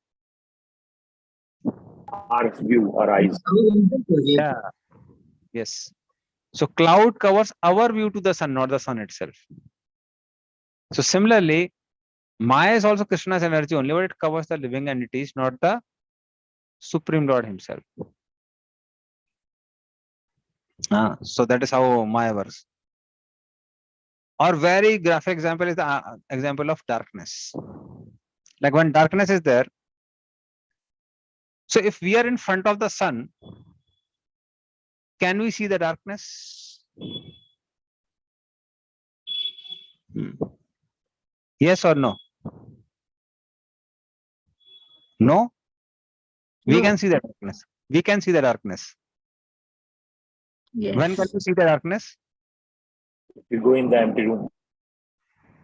Our view, our eyes. Yeah. Yes. So cloud covers our view to the sun, not the sun itself. So similarly, Maya is also Krishna's energy only, but it covers the living entities, not the Supreme Lord himself. So that is how Maya works. Or very graphic example is the example of darkness. Like when darkness is there, so if we are in front of the sun, can we see the darkness? Yes or no? No? We can see the darkness. We can see the darkness. Yes. When can we see the darkness? You go in the empty room.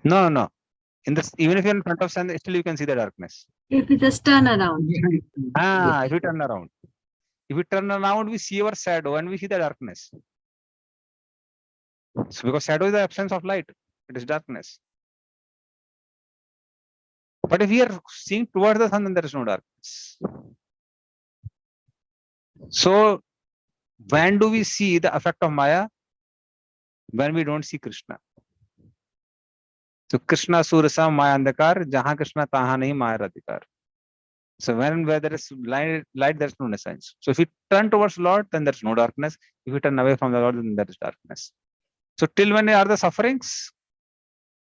No. Even if you're in front of sun, still you can see the darkness. If we just turn around. If we turn around. If we turn around, we see our shadow and we see the darkness. So because shadow is the absence of light, it is darkness. But if we are seeing towards the sun, then there is no darkness. So when do we see the effect of Maya? When we don't see Krishna. So Krishna Surasa Maya Andakar, Jahan Krishna Taha Nahi Maya Radhikar. So where there is light, there's no essence. So if you turn towards Lord, then there's no darkness. If you turn away from the Lord, then there is darkness. So till when are the sufferings?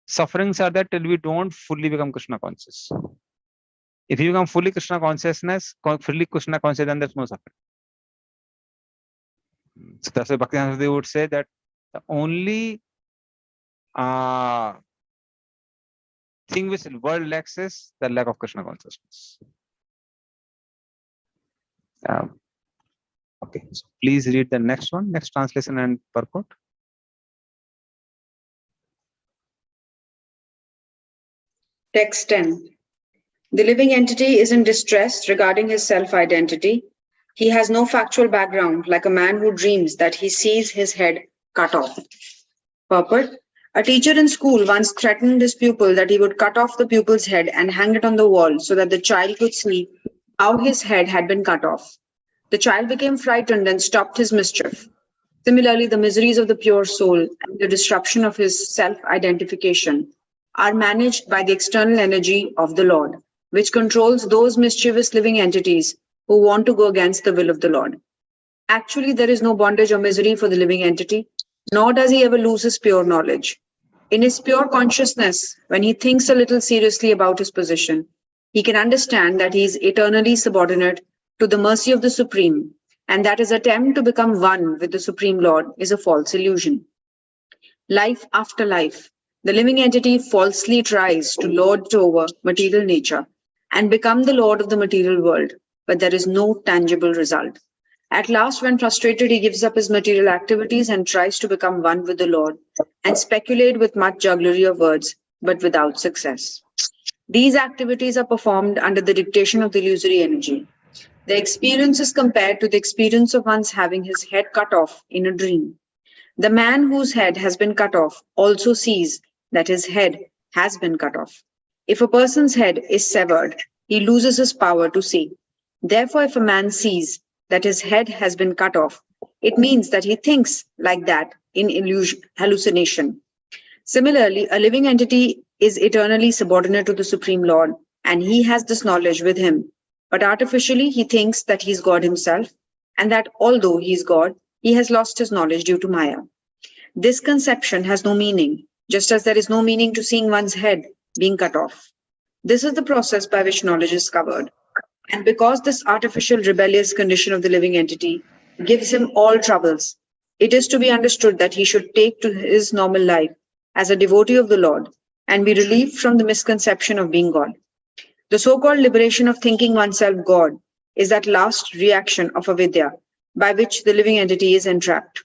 Sufferings are there till we don't fully become Krishna conscious. If you become fully Krishna consciousness, fully Krishna conscious, then there's no suffering. So that's why Bhakti would say that the only thing which the world lacks is the lack of Krishna consciousness. Okay, so please read the next one, next translation and purport. Text 10. The living entity is in distress regarding his self-identity. He has no factual background, like a man who dreams that he sees his head cut off. Purport. A teacher in school once threatened his pupil that he would cut off the pupil's head and hang it on the wall so that the child could see how his head had been cut off. The child became frightened and stopped his mischief. Similarly, the miseries of the pure soul and the disruption of his self-identification are managed by the external energy of the Lord, which controls those mischievous living entities who want to go against the will of the Lord. Actually, there is no bondage or misery for the living entity, nor does he ever lose his pure knowledge. In his pure consciousness, when he thinks a little seriously about his position, he can understand that he is eternally subordinate to the mercy of the Supreme, and that his attempt to become one with the Supreme Lord is a false illusion. Life after life, the living entity falsely tries to lord over material nature and become the lord of the material world, but there is no tangible result. At last, when frustrated, he gives up his material activities and tries to become one with the Lord and speculate with much jugglery of words, but without success. These activities are performed under the dictation of the illusory energy. The experience is compared to the experience of one's having his head cut off in a dream. The man whose head has been cut off also sees that his head has been cut off. If a person's head is severed, he loses his power to see. Therefore, if a man sees that his head has been cut off, it means that he thinks like that in hallucination. Similarly, a living entity is eternally subordinate to the Supreme Lord, and he has this knowledge with him. But artificially, he thinks that he is God himself, and that although he is God, he has lost his knowledge due to Maya. This conception has no meaning, just as there is no meaning to seeing one's head being cut off. This is the process by which knowledge is covered. And because this artificial rebellious condition of the living entity gives him all troubles, it is to be understood that he should take to his normal life as a devotee of the Lord and be relieved from the misconception of being God. The so-called liberation of thinking oneself God is that last reaction of avidya by which the living entity is entrapped.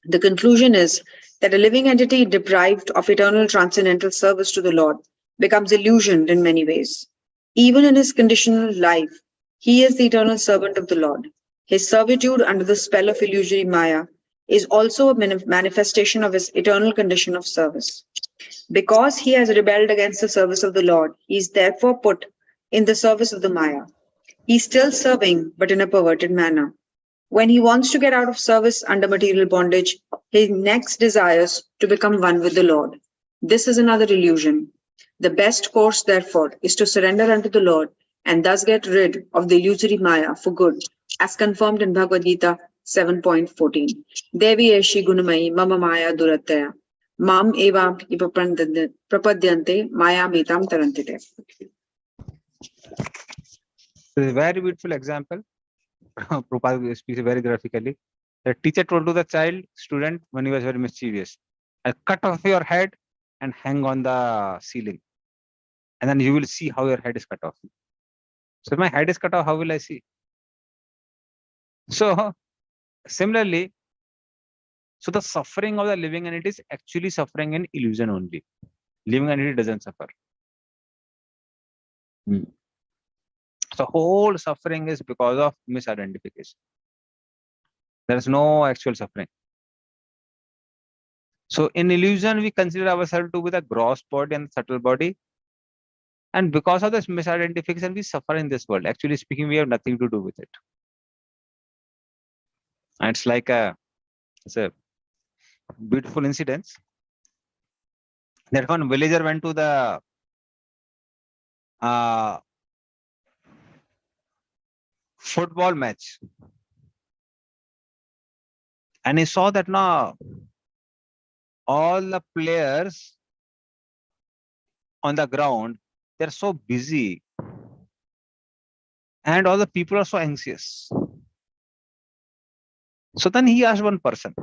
The conclusion is that a living entity deprived of eternal transcendental service to the Lord becomes illusioned in many ways. Even in his conditional life, he is the eternal servant of the Lord. His servitude under the spell of illusory Maya is also a manifestation of his eternal condition of service. Because he has rebelled against the service of the Lord, he is therefore put in the service of the Maya. He is still serving, but in a perverted manner. When he wants to get out of service under material bondage, he next desires to become one with the Lord. This is another illusion. The best course, therefore, is to surrender unto the Lord and thus get rid of the illusory Maya for good, as confirmed in Bhagavad Gita 7.14. Devi eshi gunamayi mama maya durataya mam evam prapadyante maya mitam tarantite. This is a very beautiful example. Prabhupada speaks very graphically. The teacher told to the student, when he was very mischievous, I'll cut off your head and hang on the ceiling. And then you will see how your head is cut off. So if my head is cut off, how will I see? So similarly, so the suffering of the living entity is actually suffering in illusion only. Living entity doesn't suffer. So whole suffering is because of misidentification. There is no actual suffering. So in illusion, we consider ourselves to be the gross body and the subtle body. And because of this misidentification, we suffer in this world. Actually speaking, we have nothing to do with it. And it's a beautiful incident. That one villager went to the football match, and he saw that now all the players on the ground, they're so busy, and all the people are so anxious. So then he asked one person.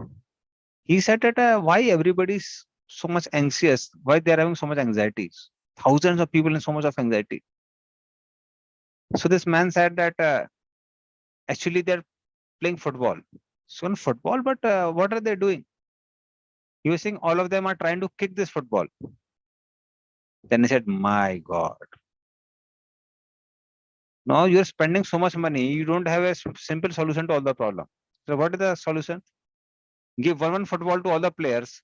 He said that why everybody is so much anxious? Why they are having so much anxieties? Thousands of people in so much of anxiety. So this man said that actually they're playing football. So in football, but what are they doing? He was saying all of them are trying to kick this football. Then he said, my God. Now you're spending so much money, you don't have a simple solution to all the problem. So what is the solution? Give one football to all the players.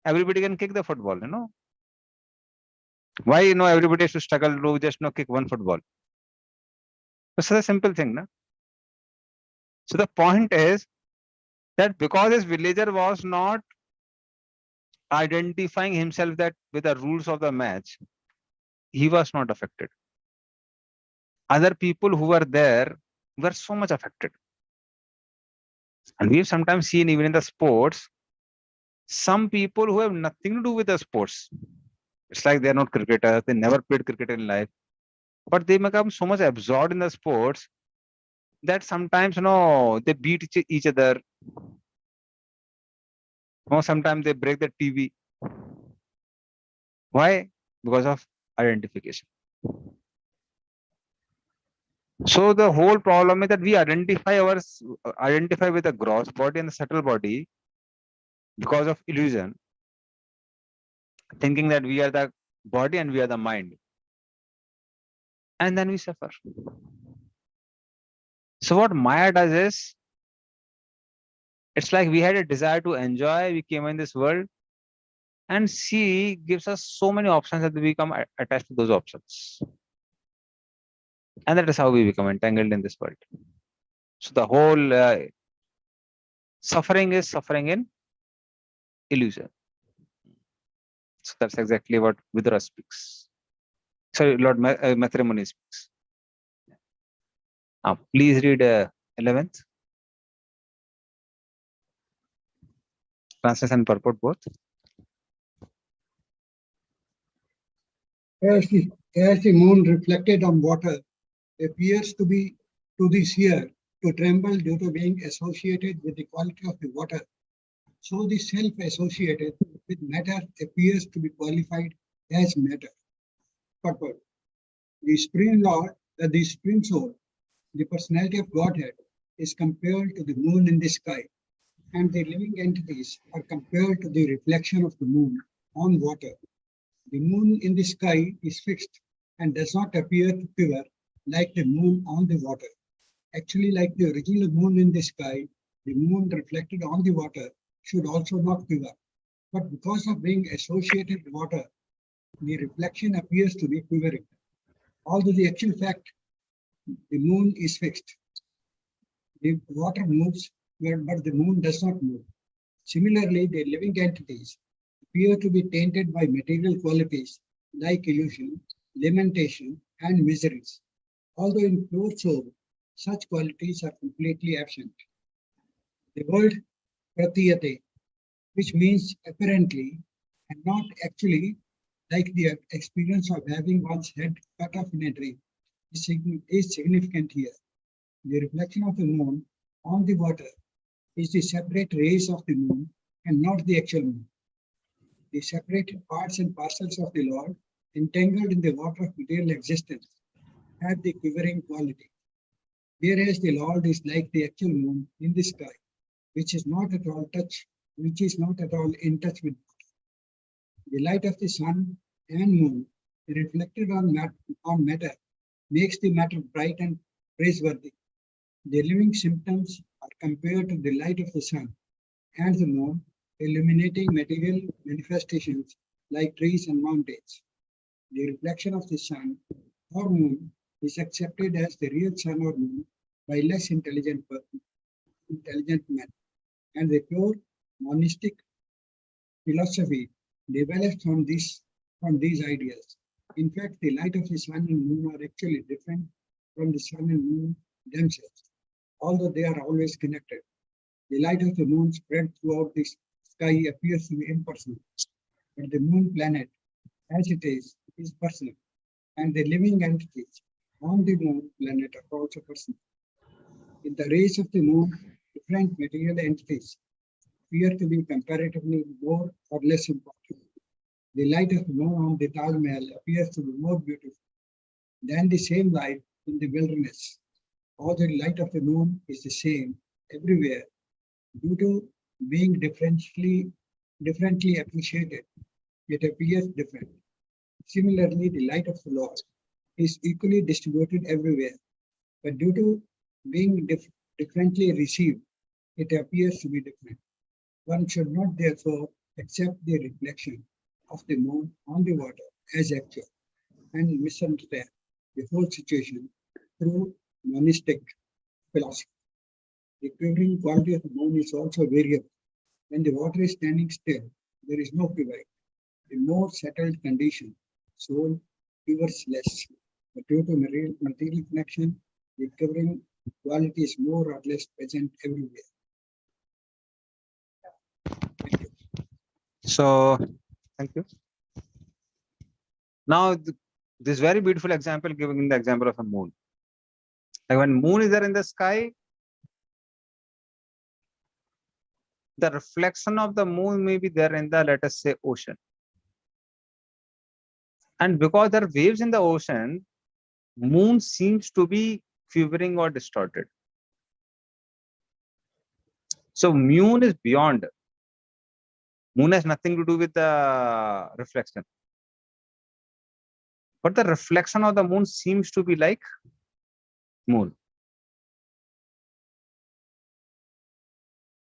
Everybody can kick the football, you know. Why everybody should struggle to just kick one football? It's a simple thing, no? So the point is that because this villager was not identifying himself that with the rules of the match, he was not affected. Other people who were there were so much affected. And we've sometimes seen even in the sports, some people who have nothing to do with the sports. It's like they're not cricketers, they never played cricket in life, but they become so much absorbed in the sports that sometimes they beat each other. Sometimes they break the TV. Why? Because of identification. So the whole problem is that we identify with the gross body and the subtle body because of illusion, thinking that we are the body and we are the mind, and then we suffer. So what Maya does is, it's like we had a desire to enjoy, we came in this world, and she gives us so many options that we become attached to those options. And that is how we become entangled in this world. So the whole suffering is suffering in illusion. So that's exactly what Vidura speaks. Sorry, Lord Maitre Muni speaks. Now, please read 11th. Translation and purport both. As the moon reflected on water appears to be to the seer to tremble due to being associated with the quality of the water, so the self associated with matter appears to be qualified as matter. Purport. The Supreme Lord, the Supreme Soul, the personality of Godhead, is compared to the moon in the sky, and the living entities are compared to the reflection of the moon on water. The moon in the sky is fixed and does not appear to quiver like the moon on the water. Actually, like the original moon in the sky, the moon reflected on the water should also not quiver. But because of being associated with water, the reflection appears to be quivering. Although the actual fact, the moon is fixed. The water moves, but the moon does not move. Similarly, the living entities appear to be tainted by material qualities like illusion, lamentation, and miseries. Although in pure soul, such qualities are completely absent. The word pratiyate, which means apparently and not actually, like the experience of having one's head cut off in a dream, is significant here. The reflection of the moon on the water is the separate rays of the moon and not the actual moon. The separated parts and parcels of the Lord, entangled in the water of material existence, have the quivering quality. Whereas the Lord is like the actual moon in the sky, which is not at all in touch with water. The light of the sun and moon reflected on matter makes the matter bright and praiseworthy. The living symptoms are compared to the light of the sun and the moon, illuminating material manifestations like trees and mountains. The reflection of the sun or moon is accepted as the real sun or moon by less intelligent men. and the pure monistic philosophy develops from these ideas. In fact, the light of the sun and moon are actually different from the sun and moon themselves, although they are always connected. The light of the moon spread throughout the sky appears to be impersonal, but the moon planet, as it is personal, and the living entities on the moon planet are also personal. In the rays of the moon, different material entities appear to be comparatively more or less important. The light of the moon on the Taj Mahal appears to be more beautiful than the same light in the wilderness. Although the light of the moon is the same everywhere, due to being differently appreciated, it appears different. Similarly, the light of the Lord is equally distributed everywhere, but due to being differently received, it appears to be different. One should not therefore accept the reflection of the moon on the water as actual and misunderstand the whole situation through monistic philosophy. The quivering quality of the moon is also variable. When the water is standing still, there is no quivering. In more settled condition, soul quivers less. But due to material connection, the quivering quality is more or less present everywhere. Thank you. So, thank you. Now, this very beautiful example giving the example of a moon. Like when moon is there in the sky, the reflection of the moon may be there in the, let us say, ocean. And because there are waves in the ocean, moon seems to be quivering or distorted. So moon is beyond. Moon has nothing to do with the reflection. But the reflection of the moon seems to be like moon.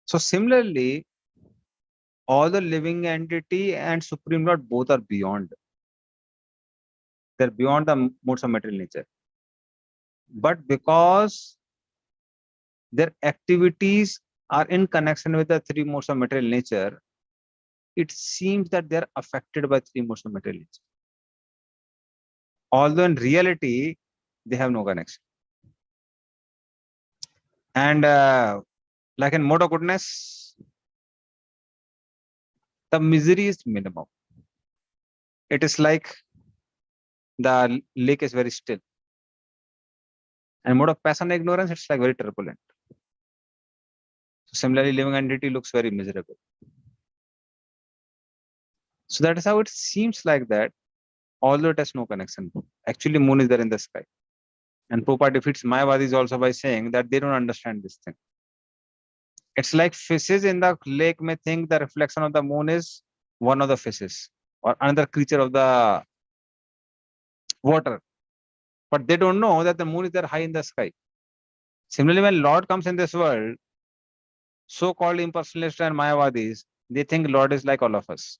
So similarly, all the living entity and Supreme Lord both are beyond. They're beyond the modes of material nature. But because their activities are in connection with the three modes of material nature, it seems that they're affected by three modes of material nature. Although in reality, they have no connection. And like in mode of goodness, the misery is minimum. It is like the lake is very still. And mode of passion and ignorance, it's like very turbulent. So similarly, living entity looks very miserable. So that is how it seems like that, although it has no connection. Actually, moon is there in the sky. And Prabhupada defeats Mayavadis also by saying that they don't understand this thing. It's like fishes in the lake may think the reflection of the moon is one of the fishes or another creature of the water. But they don't know that the moon is there high in the sky. Similarly, when Lord comes in this world, so-called impersonalists and Mayavadis, they think Lord is like all of us.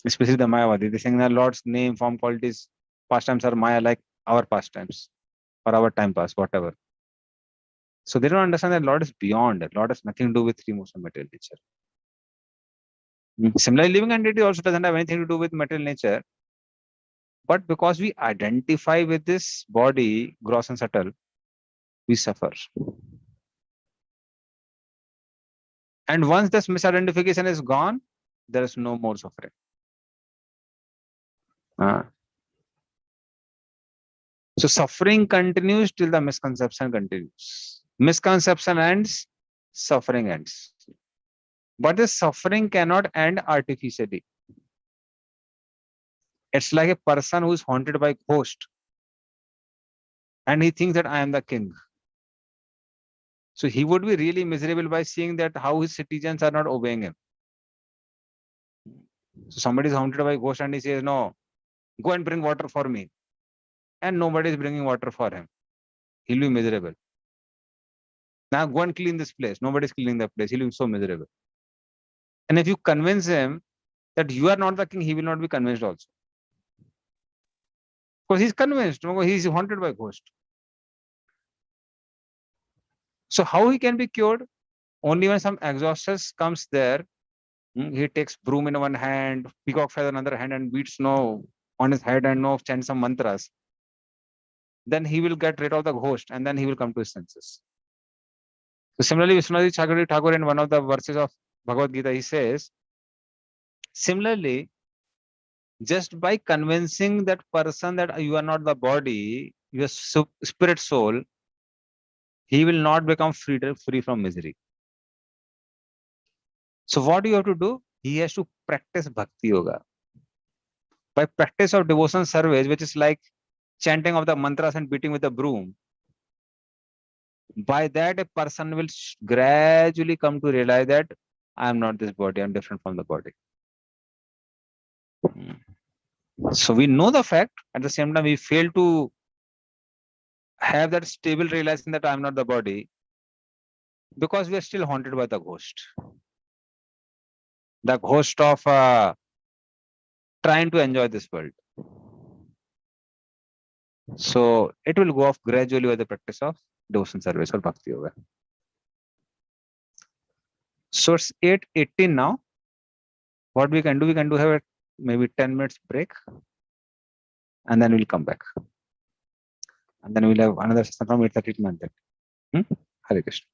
Especially the Mayavadi. They think that Lord's name, form, qualities, pastimes are Maya like our pastimes or our time pass, whatever. So they don't understand that Lord is beyond. Lord has nothing to do with three modes of material nature. Similarly, living entity also doesn't have anything to do with material nature. But because we identify with this body, gross and subtle, we suffer. And once this misidentification is gone, there is no more suffering. So suffering continues till the misconception continues. Misconception ends, suffering ends. But the suffering cannot end artificially. It's like a person who is haunted by ghost and he thinks that I am the king. So he would be really miserable by seeing that how his citizens are not obeying him. So somebody is haunted by ghost and he says, no, go and bring water for me. And nobody is bringing water for him. He'll be miserable. Now go and clean this place. Nobody is cleaning the place. He'll be so miserable. And if you convince him that you are not the king, he will not be convinced also. Because he's convinced, he's haunted by ghost. So how he can be cured? Only when some exhaustion comes there, he takes broom in one hand, peacock feather in another hand, and beats snow on his head and chant some mantras. Then he will get rid of the ghost, and then he will come to his senses. So similarly, Vishwanath Thakur in one of the verses of Bhagavad Gita, he says, similarly, just by convincing that person that you are not the body, your spirit soul, he will not become free from misery. So what do you have to do? He has to practice bhakti yoga. By practice of devotion service, which is like chanting of the mantras and beating with the broom, by that a person will gradually come to realize that I am not this body, I am different from the body. So we know the fact, at the same time we fail to have that stable realization that I am not the body, because we are still haunted by the ghost. The ghost of trying to enjoy this world. So it will go off gradually with the practice of devotion service or bhakti yoga. So it's 8:18 now. What we can do have a maybe 10 minutes break, and then we'll come back. And then we'll have another session from 8:30 to 9:30. Hare Krishna.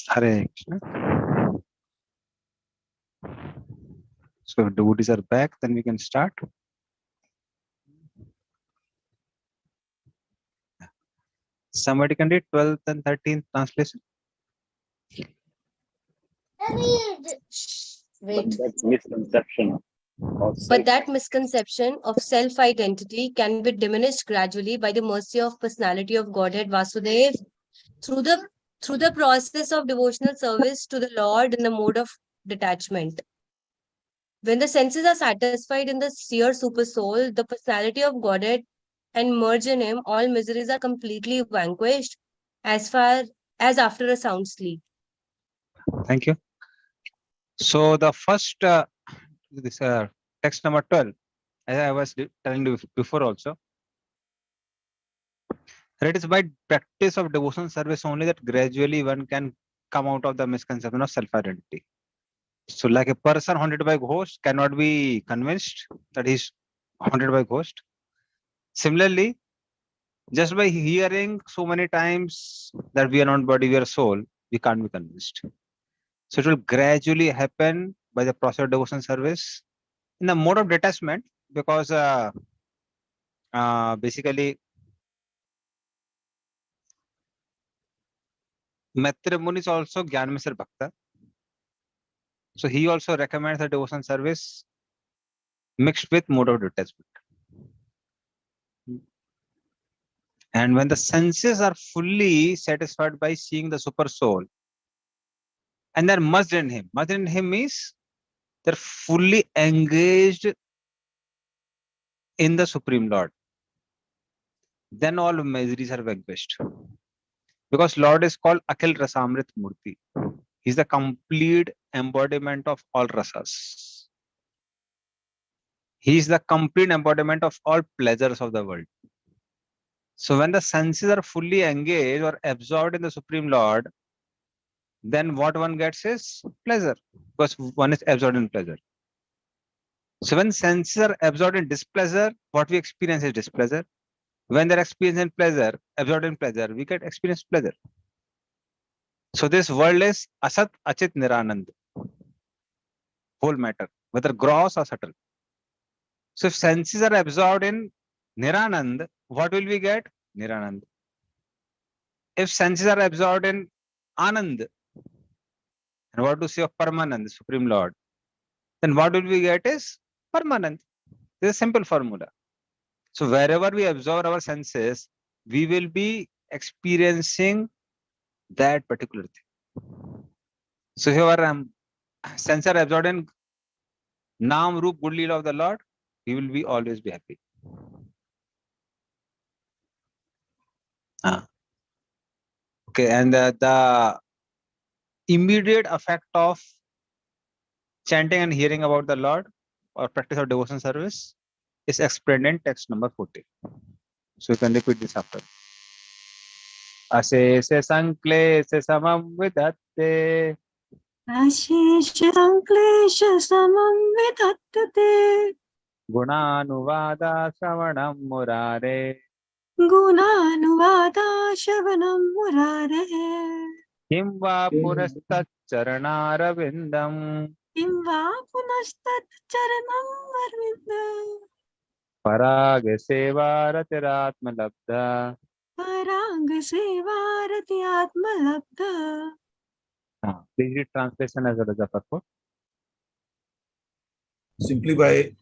Hare Krishna. So if devotees are back, then we can start. Somebody can read 12th and 13th translation. Wait. That misconception of But that misconception of self-identity can be diminished gradually by the mercy of personality of Godhead Vasudev through the process of devotional service to the Lord in the mode of detachment. When the senses are satisfied in the seer super soul, the personality of Godhead, and merge in him, all miseries are completely vanquished as far as after a sound sleep. Thank you. So the first this text number 12, as I was telling you before also, that it is by practice of devotional service only that gradually one can come out of the misconception of self-identity. So like a person haunted by ghost cannot be convinced that he's haunted by ghost. Similarly, just by hearing so many times that we are not body, we are soul, we can't be convinced. So it will gradually happen by the process of devotion service in the mode of detachment, because basically Maitreya Muni is also Gyan Misra Bhakta. So he also recommends the devotion service mixed with mode of detachment. And when the senses are fully satisfied by seeing the super soul, and they're merged in him means they're fully engaged in the Supreme Lord, then all miseries are vanquished. Because Lord is called Akhil Rasamrit Murti. He's the complete embodiment of all rasas. He is the complete embodiment of all pleasures of the world. So when the senses are fully engaged or absorbed in the Supreme Lord, then what one gets is pleasure, because one is absorbed in pleasure. So when senses are absorbed in displeasure, what we experience is displeasure. When they're experiencing pleasure, absorbed in pleasure, we get experience pleasure. So this world is Asat, Achit, Niranand, whole matter, whether gross or subtle. So if senses are absorbed in Niranand, what will we get? Niranand. If senses are absorbed in Anand, and what to say of Paramanand, the Supreme Lord, then what will we get is Paramanand. This is a simple formula. So wherever we absorb our senses, we will be experiencing that particular thing. So if our senses are absorbed in Naam, Roop, good leela of the Lord, we will be always be happy. Okay, and the immediate effect of chanting and hearing about the Lord or practice of devotion service is explained in text number 40. So you can repeat this after. Asese sankleshe samam vidatte Ashish Sanklesha Samam Vidattate gunanuvada shravanam murare Gunanuvada Shavanam Murare kim va punastat charanaravindam Imva Punastat Charanam Varvinda parag sevaratiratma labdha. Parang Sevarati Atma Labdha. Please read translation as well as the purport. Simply by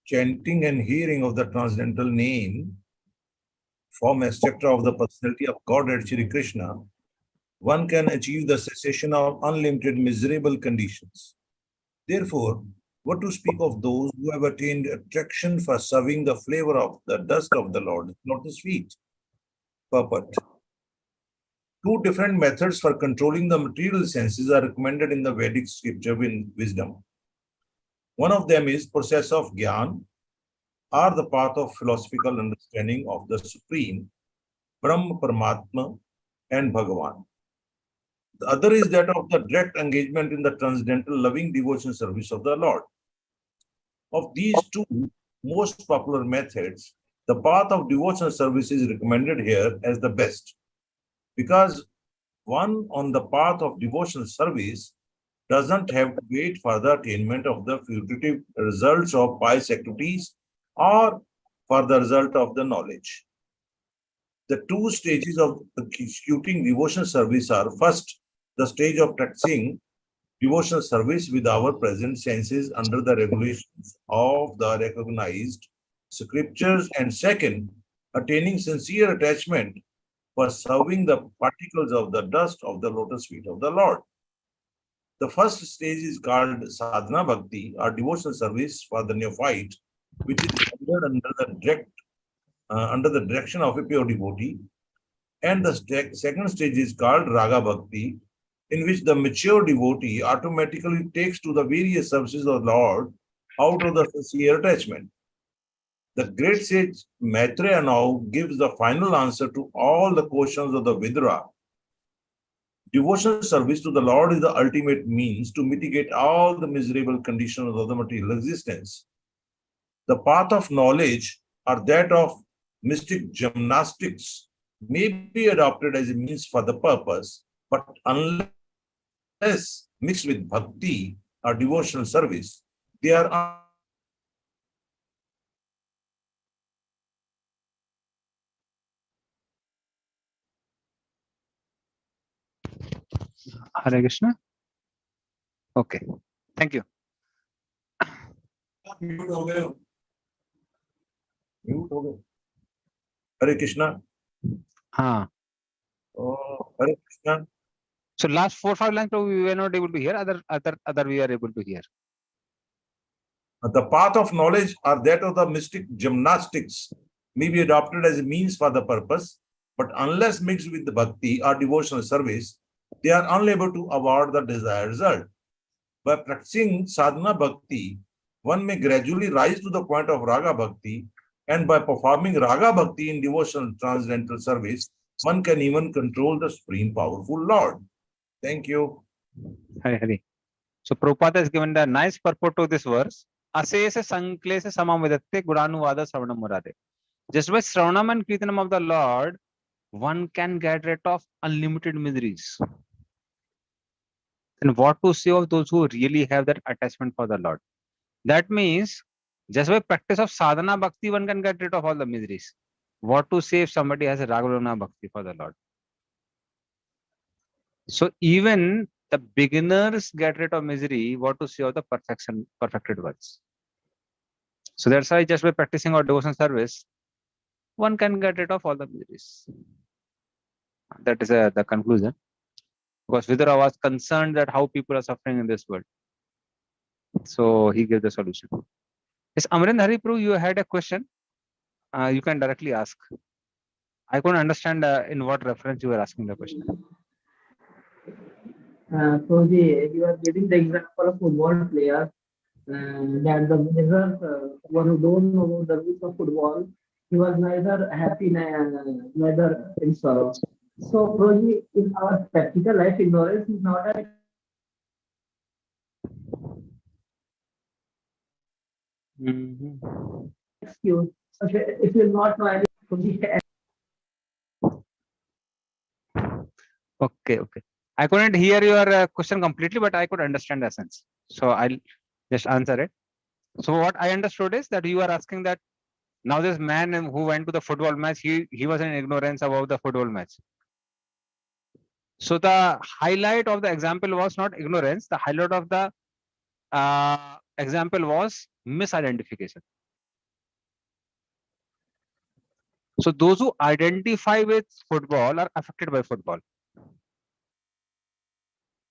chanting and hearing of the transcendental name, form, etc. of the personality of Godhead Shri Krishna, one can achieve the cessation of unlimited miserable conditions. Therefore, what to speak of those who have attained attraction for serving the flavor of the dust of the Lord, not the sweet? Purport. Two different methods for controlling the material senses are recommended in the Vedic scripture in wisdom. One of them is process of Gyan, or the path of philosophical understanding of the Supreme, Brahma, Paramatma, and Bhagavan. The other is that of the direct engagement in the transcendental loving devotion service of the Lord. Of these two most popular methods, the path of devotional service is recommended here as the best, because one on the path of devotional service doesn't have to wait for the attainment of the fugitive results of pious activities or for the result of the knowledge. The two stages of executing devotional service are: first, the stage of practicing devotional service with our present senses under the regulations of the recognized scriptures, and second, attaining sincere attachment for serving the particles of the dust of the lotus feet of the Lord. The first stage is called sadhana bhakti, or devotional service for the neophyte, which is rendered under the direction of a pure devotee. And the second stage is called raga bhakti, in which the mature devotee automatically takes to the various services of the Lord out of the sincere attachment. The great sage Maitreya now gives the final answer to all the questions of the Vidura. Devotional service to the Lord is the ultimate means to mitigate all the miserable conditions of the material existence. The path of knowledge, or that of mystic gymnastics, may be adopted as a means for the purpose, but unless mixed with bhakti or devotional service, they are Hare Krishna. Okay, thank you. Mute हो गए हो? Mute हो गए? Hare Krishna. हाँ. Hare Krishna. So last 4-5 lines we were not able to hear. Other we are able to hear. The path of knowledge, or that of the mystic gymnastics, may be adopted as a means for the purpose, but unless mixed with the bhakti or devotional service, they are unable to award the desired result. By practicing sadhana bhakti, one may gradually rise to the point of raga bhakti, and by performing raga bhakti in devotional transcendental service, one can even control the supreme powerful Lord. Thank you. Hare Hare. So Prabhupada has given the nice purport to this verse. Asese sanklese samamvidatte gurānuvāda sravanam murade. Just by Sravanam and Kirtanam of the Lord, one can get rid of unlimited miseries. And what to say of those who really have that attachment for the Lord? That means just by practice of sadhana bhakti, one can get rid of all the miseries. What to say if somebody has a ragavana bhakti for the Lord? So even the beginners get rid of misery. What to say of the perfected ones? So that's why just by practicing our devotion service, one can get rid of all the miseries. That is the conclusion. Because Vidura was concerned that how people are suffering in this world. So he gave the solution. Yes, Amrind Haripru, you had a question. You can directly ask. I couldn't understand in what reference you were asking the question. So you are giving the example of football player, that the measures, one who don't know about the rules of football, he was neither happy neither in sorrow. So Prabhuji, in our practical life, ignorance is not an excuse. Okay, if you not know anything, Okay. I couldn't hear your question completely, but I could understand the essence. So I'll just answer it. So what I understood is that you are asking that now this man who went to the football match, he was in ignorance about the football match. So the highlight of the example was not ignorance. The highlight of the example was misidentification. So those who identify with football are affected by football.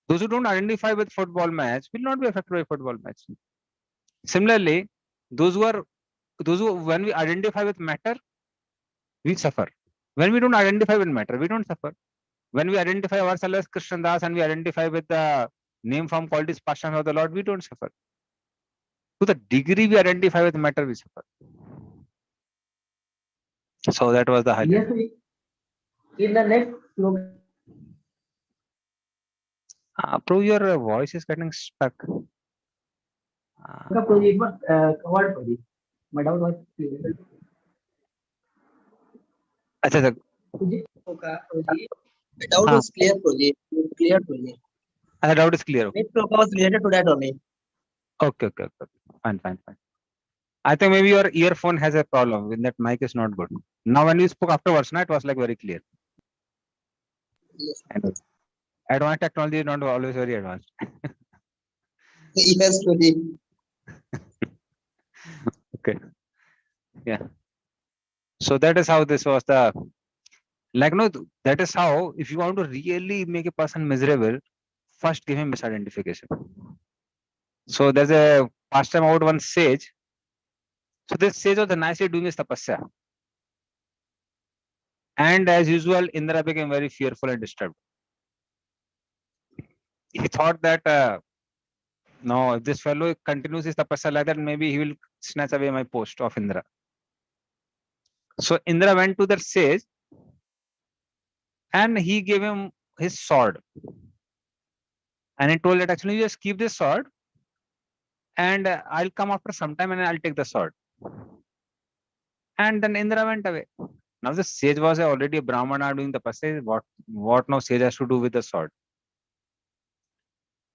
Those who don't identify with football match will not be affected by football match. Similarly, those who when we identify with matter, we suffer. When we don't identify with matter, we don't suffer. When we identify ourselves as Krishna Das and we identify with the name, form, qualities, passion of the Lord, we don't suffer. To the degree we identify with matter, we suffer. So that was the highlight. yes, in the next sloka, Prabhu, your voice is getting stuck. Prabhuji, it was covered, Prabhuji. My doubt was clear. अच्छा, Prabhuji, The doubt हाँ, is clear, Prabhuji. Clear, Prabhuji. the doubt is clear. Next sloka was related to that only. Okay, okay, okay. Fine, fine, fine. I think maybe your earphone has a problem. When that mic is not good. Now, when you spoke afterwards, na, it was like very clear. Yes, I know. Advanced technology is not always very advanced. yes, Prabhuji. Okay. Yeah. So that is how this was the like no. That is how if you want to really make a person miserable, first give him misidentification. So there's a pastime about one sage. So this sage was nicely doing his tapasya. And as usual, Indra became very fearful and disturbed. He thought that no, if this fellow continues his tapasya like that, maybe he will snatch away my post of Indra. So Indra went to the sage and he gave him his sword. And he told that actually you just keep this sword and I'll come after some time and I'll take the sword. And then Indra went away. Now the sage was already a Brahmana doing tapasya. What now sage has to do with the sword?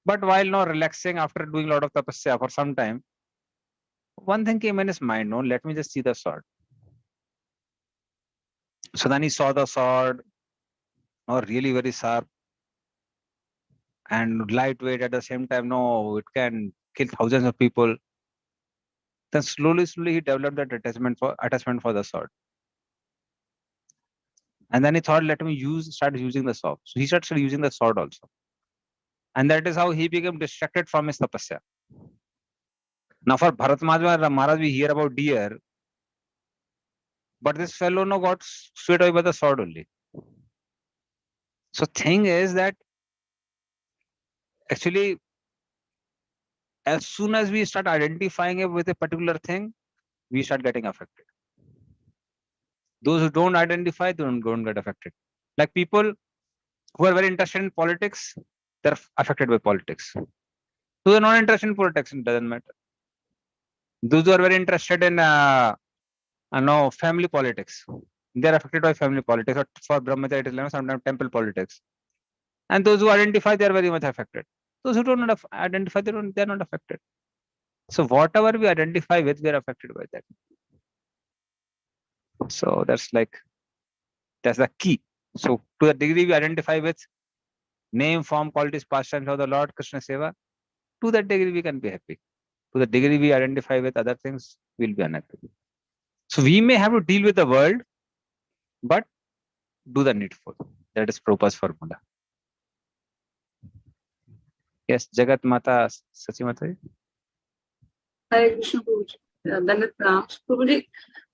But while now relaxing after doing a lot of tapasya for some time, one thing came in his mind, no, let me just see the sword. So then he saw the sword, no, really very sharp and lightweight at the same time. No, it can kill thousands of people. Then slowly, slowly he developed that attachment for the sword. And then he thought, let me start using the sword. So he started using the sword also. And that is how he became distracted from his tapasya. Now for Bharat Maharaj, we hear about deer, but this fellow no got swept away by the sword only. So thing is that actually, as soon as we start identifying it with a particular thing, we start getting affected. Those who don't identify, don't get affected. Like people who are very interested in politics, they're affected by politics. Those who are not interested in politics, it doesn't matter. Those who are very interested in family politics, they're affected by family politics. Or for Brahmacharya, it is sometimes temple politics. And those who identify, they are very much affected. Those who don't identify, they're not affected. So whatever we identify with, we are affected by that. So that's the key. So to the degree we identify with name, form, qualities, pastimes of the Lord, Krishna Seva, to that degree we can be happy. To the degree we identify with other things, we'll be unhappy. So we may have to deal with the world, but do the needful. That is Prabhupada's formula. Yes, Jagat Mata, Sachi Mata. Hare Krishna Prabhuji. Dandavat Pranam. Prabhuji,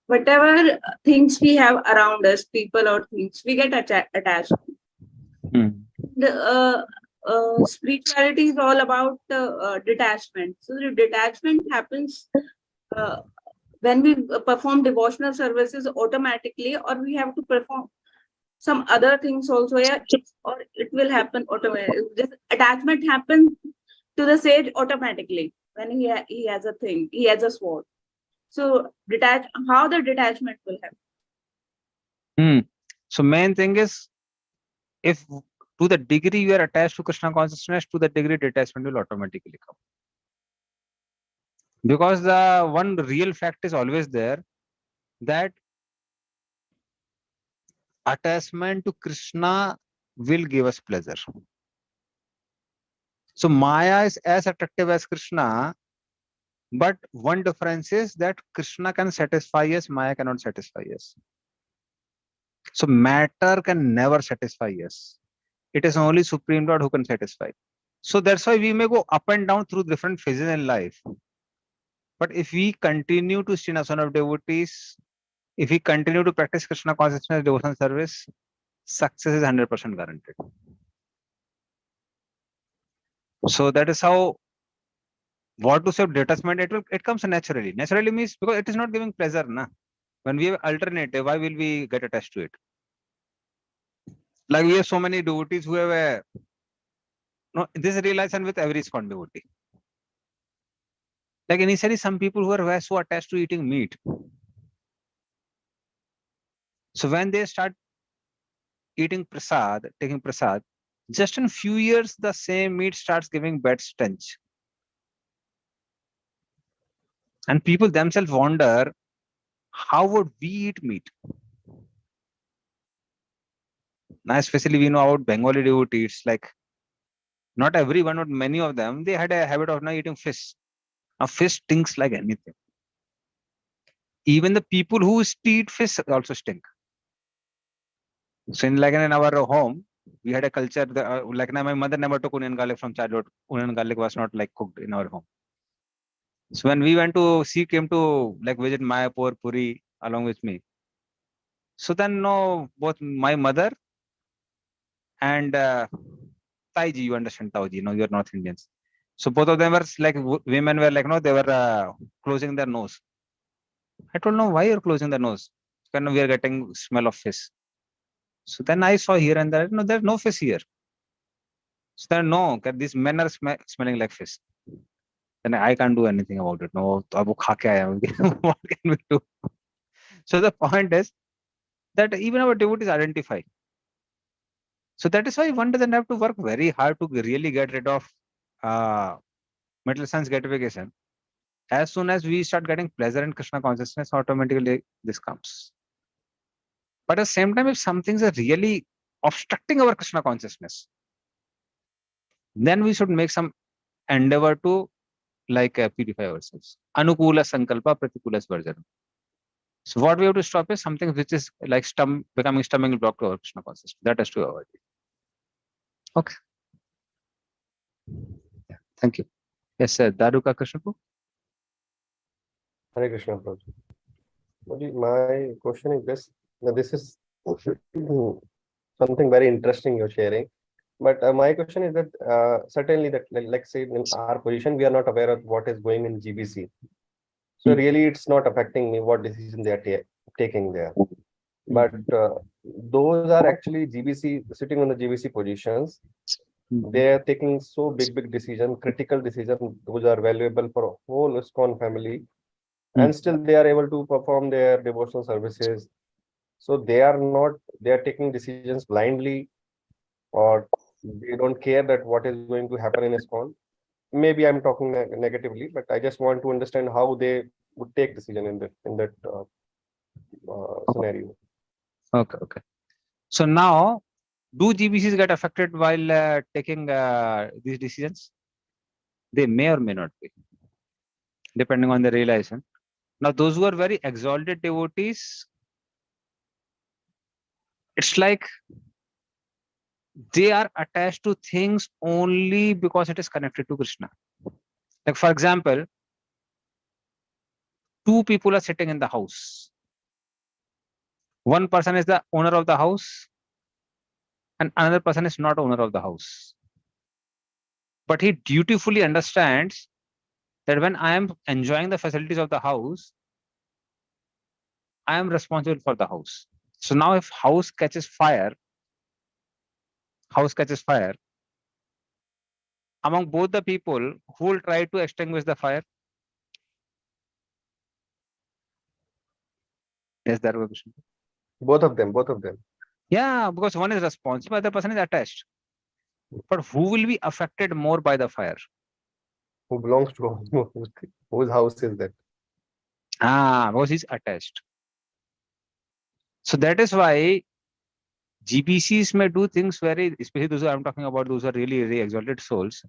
whatever things we have around us, people or things, we get attached. The spirituality is all about detachment. So the detachment happens when we perform devotional services automatically, or we have to perform some other things also, yeah, or it will happen automatically. This attachment happens to the sage automatically when he has a thing, he has a sword. So how the detachment will happen? So main thing is, if to the degree you are attached to Krishna consciousness, to the degree detachment will automatically come. Because the one real fact is always there, that attachment to Krishna will give us pleasure. So Maya is as attractive as Krishna, but one difference is that Krishna can satisfy us, Maya cannot satisfy us. So matter can never satisfy us. It is only Supreme Lord who can satisfy. So that's why we may go up and down through different phases in life. But if we continue to stay in a son of devotees, if we continue to practice Krishna consciousness devotion service, success is 100% guaranteed. So that is how, what to say detachment, it comes naturally. Naturally means because it is not giving pleasure. Na? When we have alternative, why will we get attached to it? Like we have so many devotees who have this relation with every ISKCON devotee. Like initially some people who are so attached to eating meat. So when they start eating prasad, taking prasad, just in few years, the same meat starts giving bad stench. And people themselves wonder, how would we eat meat? Now, especially we know about Bengali devotees, like not everyone, but many of them, they had a habit of not eating fish. Now, fish stinks like anything. Even the people who eat fish also stink. So, in our home, we had a culture that, like my mother never took onion garlic from childhood. Onion garlic was not like cooked in our home. So when we went to, she came to like visit Mayapur, Puri along with me. So then, no, both my mother and Taiji, you understand Taiji, no, you're North Indians. So both of them were like, women were like, no, they were closing their nose. I told, no, why you're closing the nose? When we are getting smell of fish. So then I saw here and there, no, there's no fish here. So then, no, these men are smelling like fish. Then I can't do anything about it. No, अब वो खा के आया हूँ. What can we do? So the point is that even our devotees identify. So that is why one doesn't have to work very hard to really get rid of material sense gratification. As soon as we start getting pleasure in Krishna consciousness, automatically this comes. But at the same time, if some things are really obstructing our Krishna consciousness, then we should make some endeavor to purify ourselves. Anukula sankalpa pratikula svarjana. So what we have to stop is something which is like becoming stumbling block to our Krishna consciousness. That has to avoid it. Okay. Yeah. Thank you. Yes, sir. Daruka Krishnapu. Hare Krishna, Prabhuji. Prabhuji, my question is this. Now, this is something very interesting you're sharing. But my question is that certainly that, like say in our position, we are not aware of what is going in GBC. So really, it's not affecting me what decision they are taking there. But those are actually GBC, sitting on the GBC positions. They are taking so big decision, critical decision, those are valuable for whole ISKCON family. And still they are able to perform their devotional services. So they are taking decisions blindly, or they don't care that what is going to happen in ISKCON. Maybe I'm talking negatively, but I just want to understand how they would take decision in that scenario. Okay. So now, do GBCs get affected while taking these decisions? They may or may not be, depending on the realization. Now, those who are very exalted devotees, it's like they are attached to things only because it is connected to Krishna. Like, for example, two people are sitting in the house. One person is the owner of the house, and another person is not owner of the house. But he dutifully understands that when I am enjoying the facilities of the house, I am responsible for the house. So now if house catches fire, among both the people, who will try to extinguish the fire? Yes, that was question. Both of them. Yeah, because one is responsible, the other person is attached. But who will be affected more by the fire? Who belongs to whose house is that? Because he's attached. So that is why GBCs may do things very, especially those who I'm talking about, those who are really exalted souls.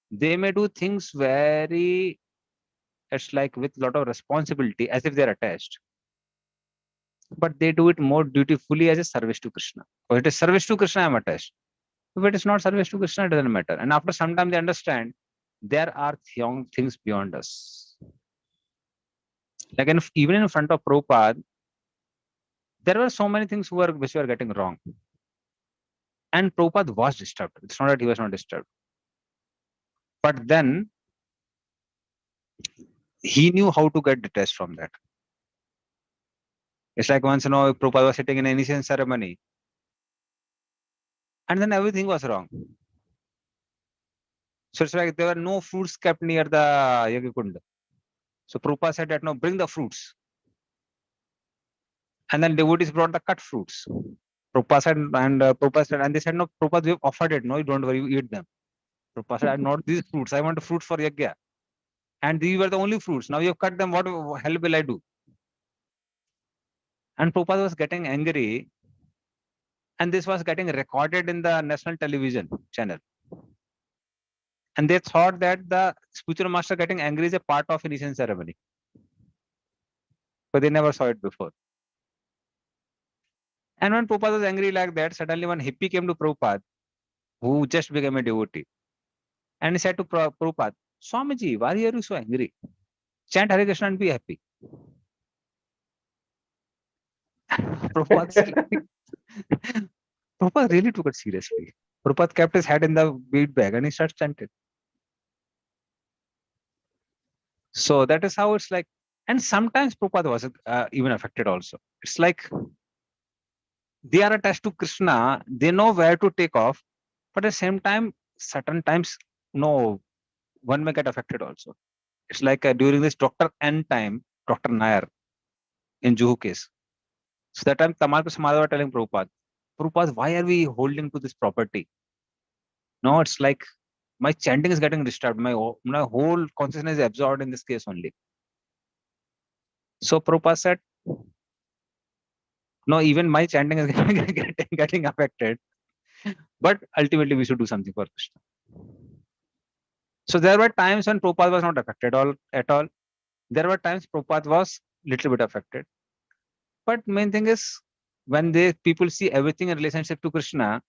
They may do things very, it's like with a lot of responsibility, as if they're attached. But they do it more dutifully as a service to Krishna. Or it is service to Krishna, I'm attached. If it is not service to Krishna, it doesn't matter. And after some time, they understand there are things beyond us. Like even in front of Prabhupada, there were so many things which were getting wrong. And Prabhupada was disturbed. It's not that he was not disturbed. But then he knew how to get detached from that. It's like once, Prabhupada was sitting in an initiation ceremony. And then everything was wrong. So it's like there were no fruits kept near the Yagikunda. So Prabhupada said that, no, bring the fruits. And then devotees brought the cut fruits. Prabhupada said, and Prabhupada said, and they said, no, Prabhupada, we've offered it. No, you don't worry, you eat them. Prabhupada said, not these fruits. I want fruits for yajna. And these were the only fruits. Now you've cut them. What hell will I do? And Prabhupada was getting angry. And this was getting recorded in the national television channel. And they thought that the spiritual master getting angry is a part of initiation ceremony. But they never saw it before. And when Prabhupada was angry like that, suddenly one hippie came to Prabhupada, who just became a devotee. And he said to Prabhupada, Swamiji, why are you so angry? Chant Hare Krishna and be happy. Prabhupada really took it seriously. Prabhupada kept his head in the bead bag and he started chanting. So that is how it's like. And sometimes Prabhupada was even affected also. It's like they are attached to Krishna. They know where to take off. But at the same time, certain times, no, one may get affected also. It's like during this Dr. N time, Dr. Nair in Juhu case. So that time, Tamal Samadhi were telling Prabhupada, why are we holding to this property? No, it's like my chanting is getting disturbed. My whole consciousness is absorbed in this case only. So Prabhupada said, no, even my chanting is getting affected. But ultimately, we should do something for Krishna. So there were times when Prabhupada was not affected at all. There were times Prabhupada was little bit affected. But main thing is, when people see everything in relationship to Krishna,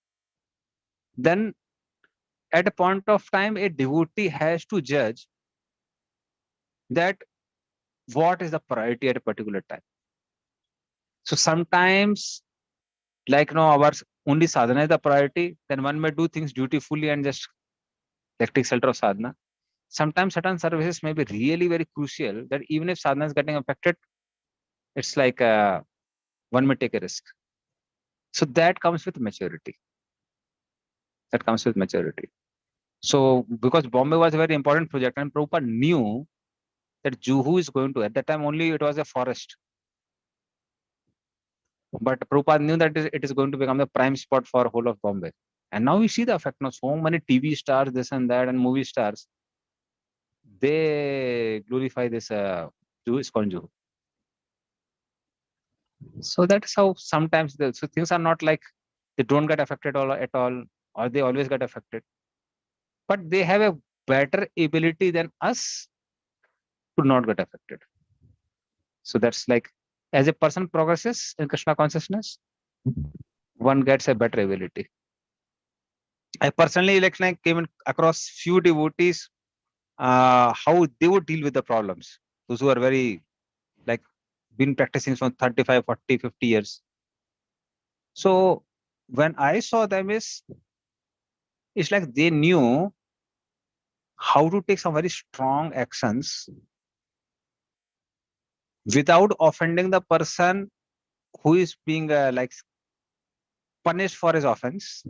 then at a point of time, a devotee has to judge that what is the priority at a particular time. So sometimes, like our only sadhana is the priority, then one may do things dutifully and just take shelter of sadhana. Sometimes certain services may be really very crucial that even if sadhana is getting affected, it's like one may take a risk. So that comes with maturity. So because Bombay was a very important project and Prabhupada knew that Juhu is going to, at that time only it was a forest. But Prabhupada knew that it is going to become the prime spot for whole of Bombay. And now we see the effect. Now so many TV stars, this and that, and movie stars, they glorify this Juhu, ISKCON Juhu. So that's how sometimes so things are not like they don't get affected at all, or they always get affected. But they have a better ability than us to not get affected. So that's like, as a person progresses in Krishna consciousness, one gets a better ability. I personally came across few devotees, how they would deal with the problems. Those who are very been practicing for 35, 40, 50 years. So when I saw them, it's like they knew how to take some very strong actions without offending the person who is being punished for his offense,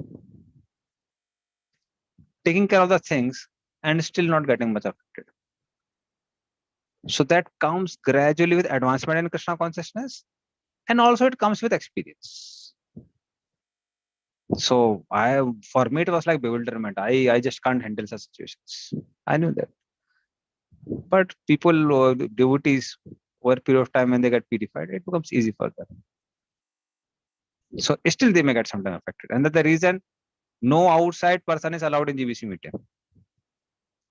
taking care of the things and still not getting much affected. So that comes gradually with advancement in Krishna consciousness, and also it comes with experience. So for me, it was like bewilderment. I just can't handle such situations. I knew that. But people, devotees, over a period of time when they get purified, it becomes easy for them. So still they may get sometimes affected. And that's the reason no outside person is allowed in GBC meeting.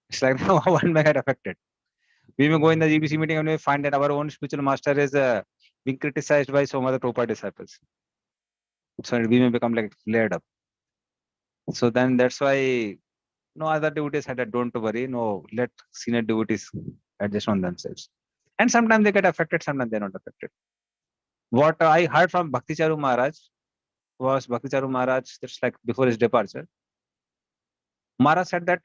It's like now one may get affected. We may go in the GBC meeting and we find that our own spiritual master is being criticized by some other Prabhupada disciples. So we may become flared up. So then that's why no other devotees had that, don't worry, no, let senior devotees adjust on themselves. And sometimes they get affected, sometimes they're not affected. What I heard from Bhakti Charu Maharaj was, that's like before his departure, Maharaj said that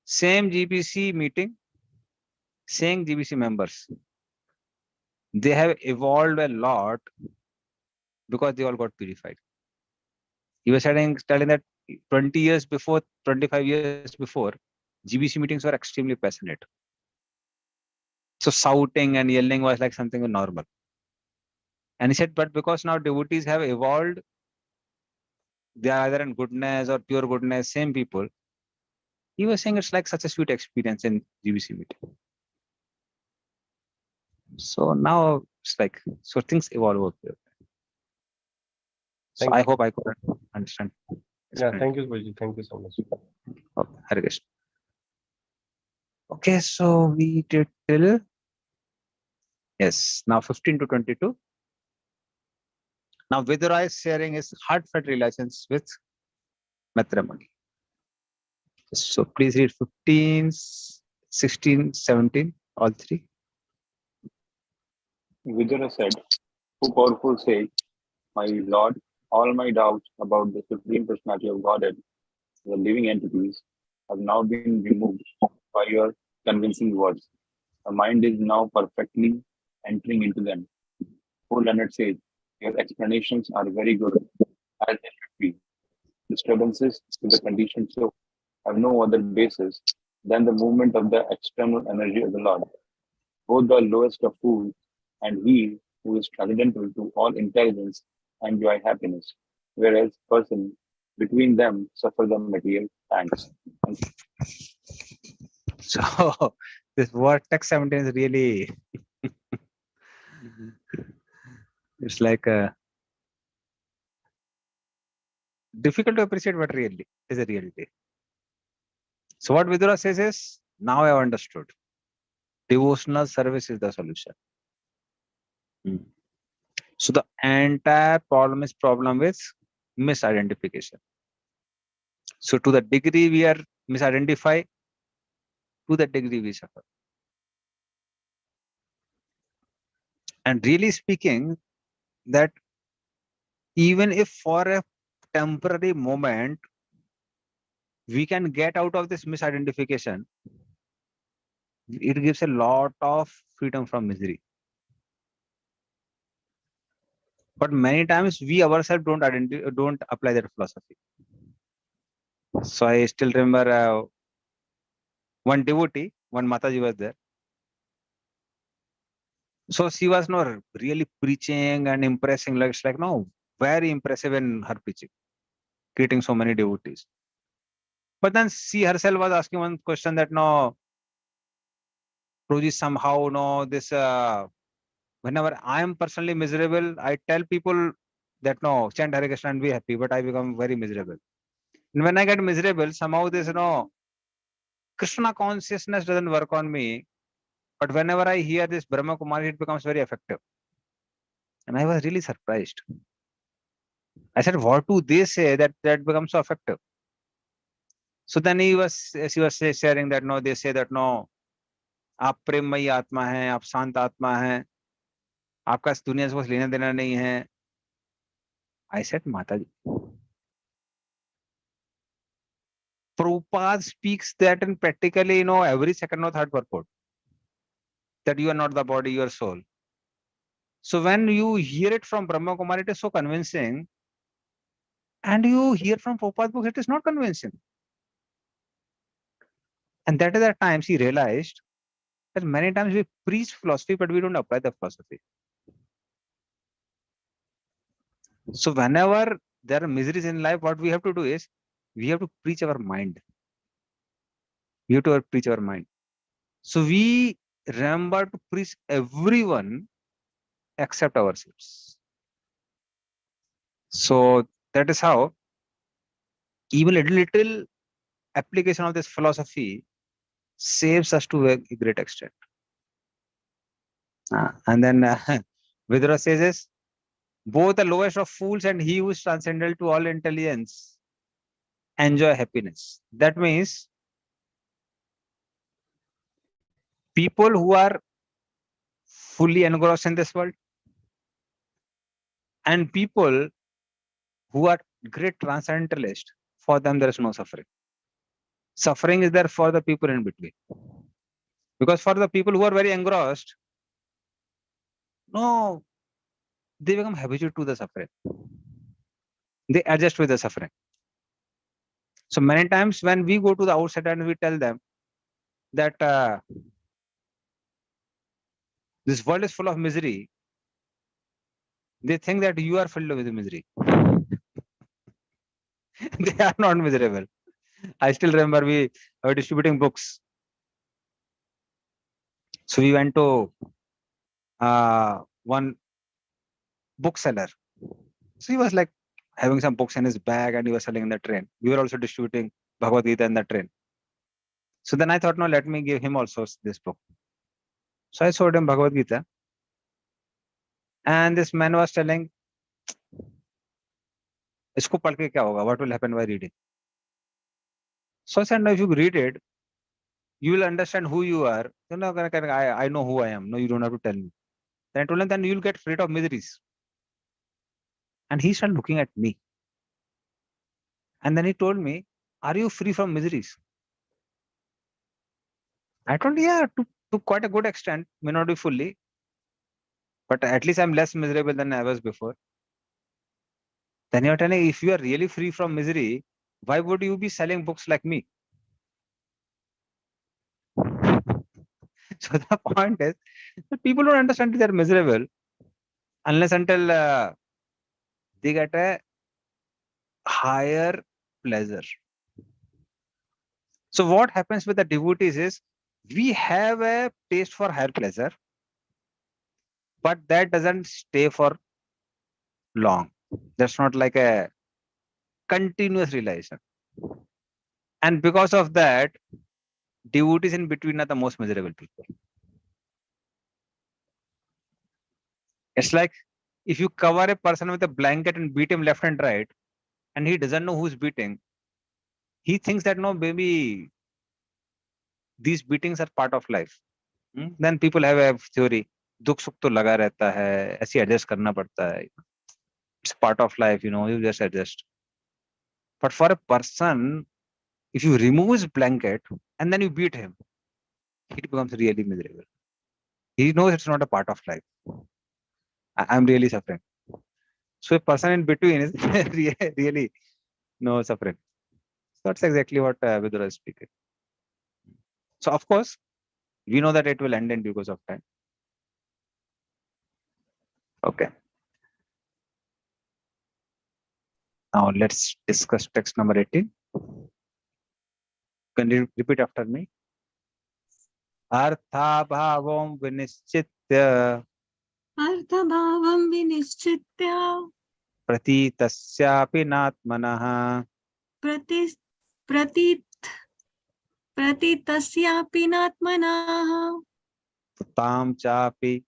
same GBC meeting, same GBC members, they have evolved a lot because they all got purified. He was telling that 20 years before, 25 years before, GBC meetings were extremely passionate. So shouting and yelling was like something normal. And he said, but because now devotees have evolved, they are either in goodness or pure goodness, same people. He was saying it's like such a sweet experience in GBC meeting. So now it's like, so things evolve over there. So Thank I you. hope I could understand. Yeah, thank you, Prabhuji. Thank you so much. Okay, Hare Krishna. Okay, so we did till, yes, now 15 to 22. Now Vidura is sharing his heartfelt relations with matrimony. So please read 15, 16, 17, all three. Vidura said, "O powerful sage, my lord, all my doubts about the Supreme Personality of Godhead, the living entities, have now been removed by your convincing words. The mind is now perfectly entering into them. O learned sage, your explanations are very good, as they should be. Disturbances to the conditioned soul have no other basis than the movement of the external energy of the Lord. Both the lowest of fools and he who is transcendental to all intelligence enjoy happiness, whereas person between them suffer the material pangs." So this vortex 17 is really, it's like difficult to appreciate, but really is a reality. So what Vidura says is, now I have understood. Devotional service is the solution. So the entire problem is problem with misidentification. So to the degree we are misidentify, to the degree we suffer. And really speaking, that even if for a temporary moment we can get out of this misidentification, it gives a lot of freedom from misery. But many times we ourselves don't apply that philosophy. So I still remember one devotee, one Mataji was there. So she was not really preaching and impressing, like it's like no, very impressive in her preaching, creating so many devotees. But then she herself was asking one question that no, Prabhuji, somehow no, this whenever I am personally miserable, I tell people that no, chant Hare Krishna and be happy, but I become very miserable. And when I get miserable, somehow this no Krishna consciousness doesn't work on me. But whenever I hear this Brahma Kumari, it becomes very effective. And I was really surprised. I said, what do they say that becomes so effective? So then she was sharing that no, they say that no, आप प्रेममयी आत्मा हैं, आप शांत आत्मा हैं, आपका इस दुनिया से कुछ लेना देना नहीं है. I said, Mataji, Prabhupada speaks that in practically every second or third purport, that you are not the body, you are soul. So when you hear it from Brahma Kumari, it is so convincing, and you hear from Prabhupada books, it is not convincing. And that is the time she realized that many times we preach philosophy, but we don't apply the philosophy. So whenever there are miseries in life, what we have to do is we have to preach our mind. We have to preach our mind. So we remember to preach everyone except ourselves. So that is how even a little application of this philosophy saves us to a great extent. And then Vidura says this, both the lowest of fools and he who is transcendental to all intelligence enjoy happiness. That means people who are fully engrossed in this world and people who are great transcendentalists, for them there is no suffering. Suffering is there for the people in between. Because for the people who are very engrossed, no, they become habituated to the suffering. They adjust with the suffering. So many times when we go to the outside and we tell them that this world is full of misery, they think that you are filled with misery. They are not miserable. I still remember we were distributing books. So we went to one bookseller. So he was like having some books in his bag and he was selling in the train. We were also distributing Bhagavad Gita in the train. So then I thought, no, let me give him also this book. So I showed him Bhagavad Gita. And this man was telling, इसको पढ़ के क्या होगा? What will happen by reading? So I said, no, if you read it, you will understand who you are. So no, I know who I am. No, you don't have to tell me. Then I told him, then you will get rid of miseries. And he started looking at me. And then he told me, are you free from miseries? I told him, yeah, to quite a good extent, may not be fully, but at least I'm less miserable than I was before. Then you're telling, if you are really free from misery, why would you be selling books like me? So the point is that people don't understand they're miserable unless until they get a higher pleasure. So what happens with the devotees is we have a taste for higher pleasure, but that doesn't stay for long. That's not like a continuous realization. And because of that, devotees in between are the most miserable people. It's like if you cover a person with a blanket and beat him left and right, and he doesn't know who's beating, he thinks that no, maybe these beatings are part of life. Then people have a theory, dukh sukh to laga rehta hai, ऐसे adjust करना पड़ता है. It's part of life, you just adjust. But for a person, if you remove his blanket and then you beat him, he becomes really miserable. He knows it's not a part of life. I'm really suffering. So a person in between is really no suffering. So that's exactly what Vidura is speaking. So of course, we know that it will end in due course of time. Okay. Now let's discuss text number 18. Can you repeat after me? Artha bhavam vinischitya Arthabhavam vinischitya pratitasyapi natmanah pratis pratit pratitasyapi natmanah tam chapi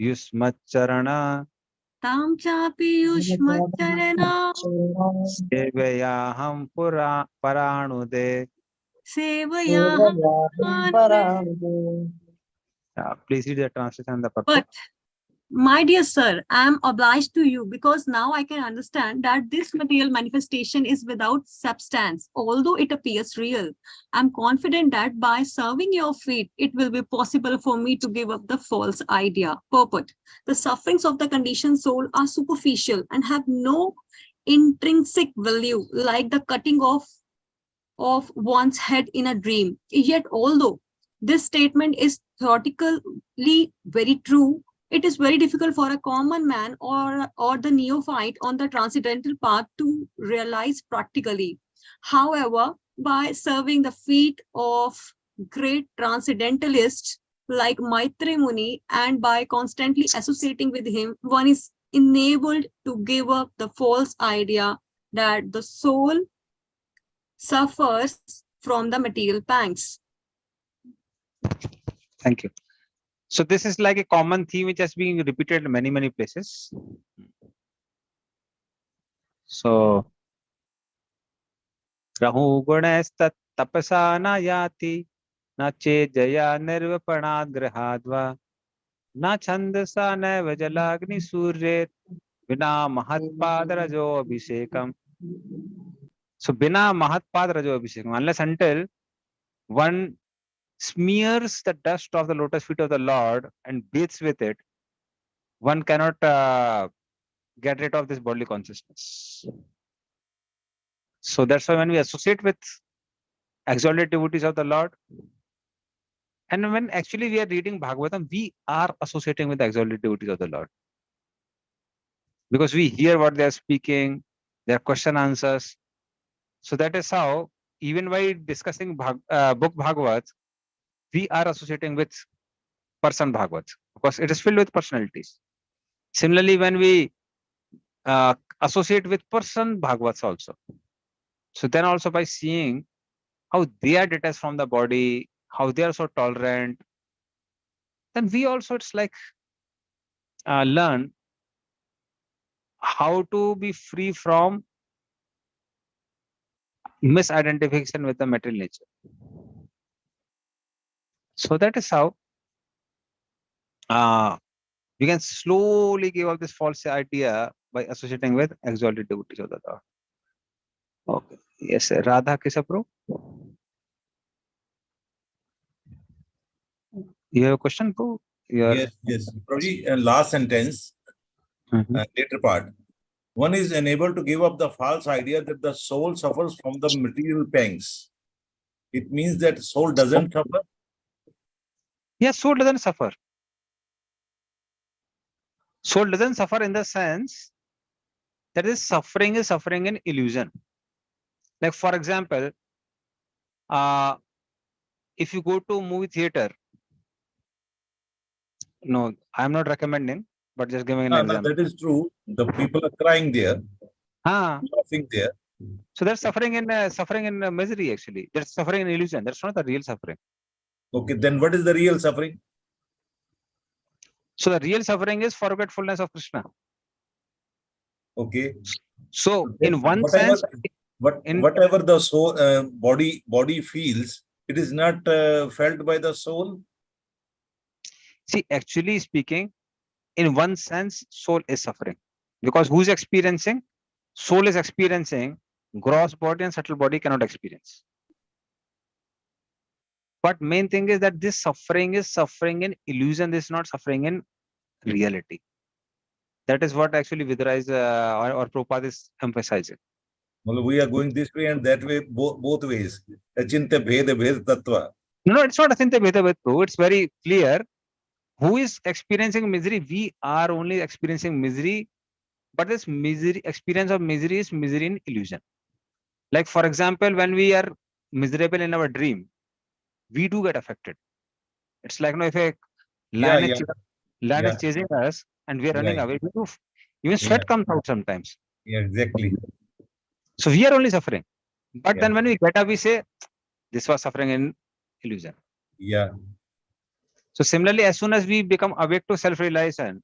yusmacharana tam chapi yushmacharana sevayaham paranude. sevayaham Please read the translation and the purport. But my dear sir, I am obliged to you because now I can understand that this material manifestation is without substance, although it appears real. I'm confident that by serving your feet, it will be possible for me to give up the false idea. Purport. The sufferings of the conditioned soul are superficial and have no intrinsic value, like the cutting off of one's head in a dream. Yet, although this statement is theoretically very true, it is very difficult for a common man or the neophyte on the transcendental path to realize practically. However, by serving the feet of great transcendentalists like Maitri Muni and by constantly associating with him, one is enabled to give up the false idea that the soul suffers from the material pangs. Thank you. So this is like a common theme which has been repeated in many, many places. So Rahu Gunestat Tapasa na yati na che jaya nirvapanad grahadva na chandasa na vajalagni surya vina mahatpadarajo abhishekam. So bina mahatpadarajo abhishekam, unless until one smears the dust of the lotus feet of the Lord and bathes with it, one cannot get rid of this bodily consciousness. So that's why when we associate with exalted devotees of the Lord, and when actually we are reading Bhagavatam, we are associating with the exalted devotees of the Lord. Because we hear what they are speaking, their question answers, So that is how, even while discussing book Bhagavat, we are associating with person Bhagavat because it is filled with personalities. Similarly, when we associate with person Bhagavats also, so then also by seeing how they are detached from the body, how they are so tolerant, then we also, it's like learn how to be free from misidentification with the material nature. So that is how we can slowly give up this false idea by associating with exalted devotees of the Lord. Okay. Yes, sir. Radha Kisapro. You have a question, Prabhu? Yes. Prabhuji, last sentence, later part. One is unable to give up the false idea that the soul suffers from the material pangs. It means that soul doesn't suffer. Yes, soul doesn't suffer. Soul doesn't suffer in the sense that is suffering in illusion. Like for example, if you go to movie theater, no, I'm not recommending, but just giving an example. That is true. The people are crying there, laughing there. So they're suffering in misery actually. They're suffering in illusion. That's not the real suffering. Okay, then what is the real suffering? So the real suffering is forgetfulness of Krishna. Okay. So in one sense, whatever the soul body feels, it is not felt by the soul. See, actually speaking, in one sense, soul is suffering because who's experiencing? Soul is experiencing. Gross body and subtle body cannot experience. But main thing is that this suffering is suffering in illusion. This is not suffering in reality. That is what actually Vidura is or Prabhupada is emphasizing. Well, we are going this way and that way, both ways. Achintya bheda bheda tattva. No, it's not Achintya bheda bheda. It's very clear. Who is experiencing misery? We are only experiencing misery, but this misery, experience of misery is misery in illusion. Like for example, when we are miserable in our dream, we do get affected. It's like, if a lion is chasing us and we are running away, even sweat comes out sometimes. Yeah, exactly. So we are only suffering. But then when we get up, we say, this was suffering in illusion. Yeah. So similarly, as soon as we become awake to self-realization,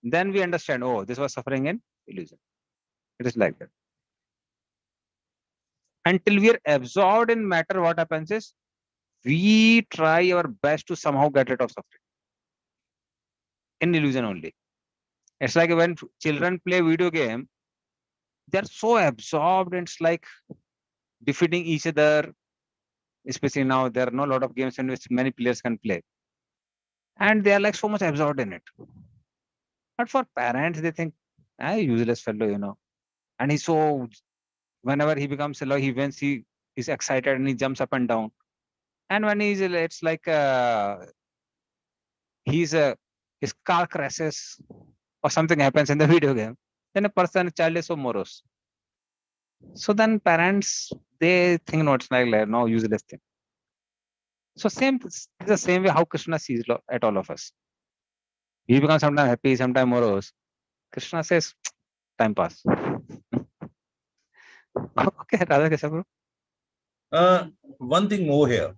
then we understand, oh, this was suffering in illusion. It is like that. Until we are absorbed in matter, what happens is, we try our best to somehow get rid of suffering. In illusion only. It's like when children play video game, they're so absorbed, and it's like defeating each other. Especially now, there are no lot of games in which many players can play. And they are like so much absorbed in it. But for parents, they think, useless fellow, And he's so, whenever he becomes a he wins, he is excited and he jumps up and down. And when it's like his car crashes or something happens in the video game, then a child is so morose. So then parents, they think, no, it's like no useless thing. So it's the same way how Krishna sees at all of us. He becomes sometimes happy, sometimes morose. Krishna says, time pass. Okay, Radha Kesavru. One thing more here.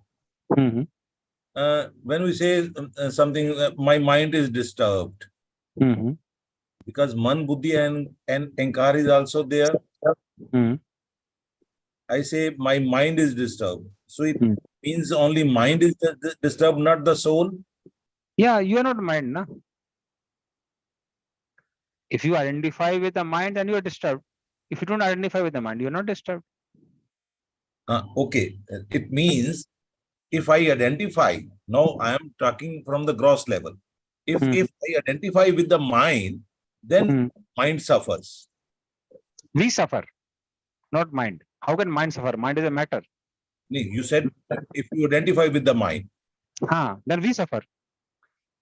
When we say something, my mind is disturbed. Because man, buddhi and ankar is also there. I say my mind is disturbed. So it means only mind is disturbed, not the soul. Yeah, you are not mind, na? If you identify with the mind, then you are disturbed. If you don't identify with the mind, you are not disturbed. Okay. It means if I identify, now I am talking from the gross level. If I identify with the mind, then mind suffers. We suffer, not mind. How can mind suffer? Mind is a matter. You said if you identify with the mind. Then we suffer.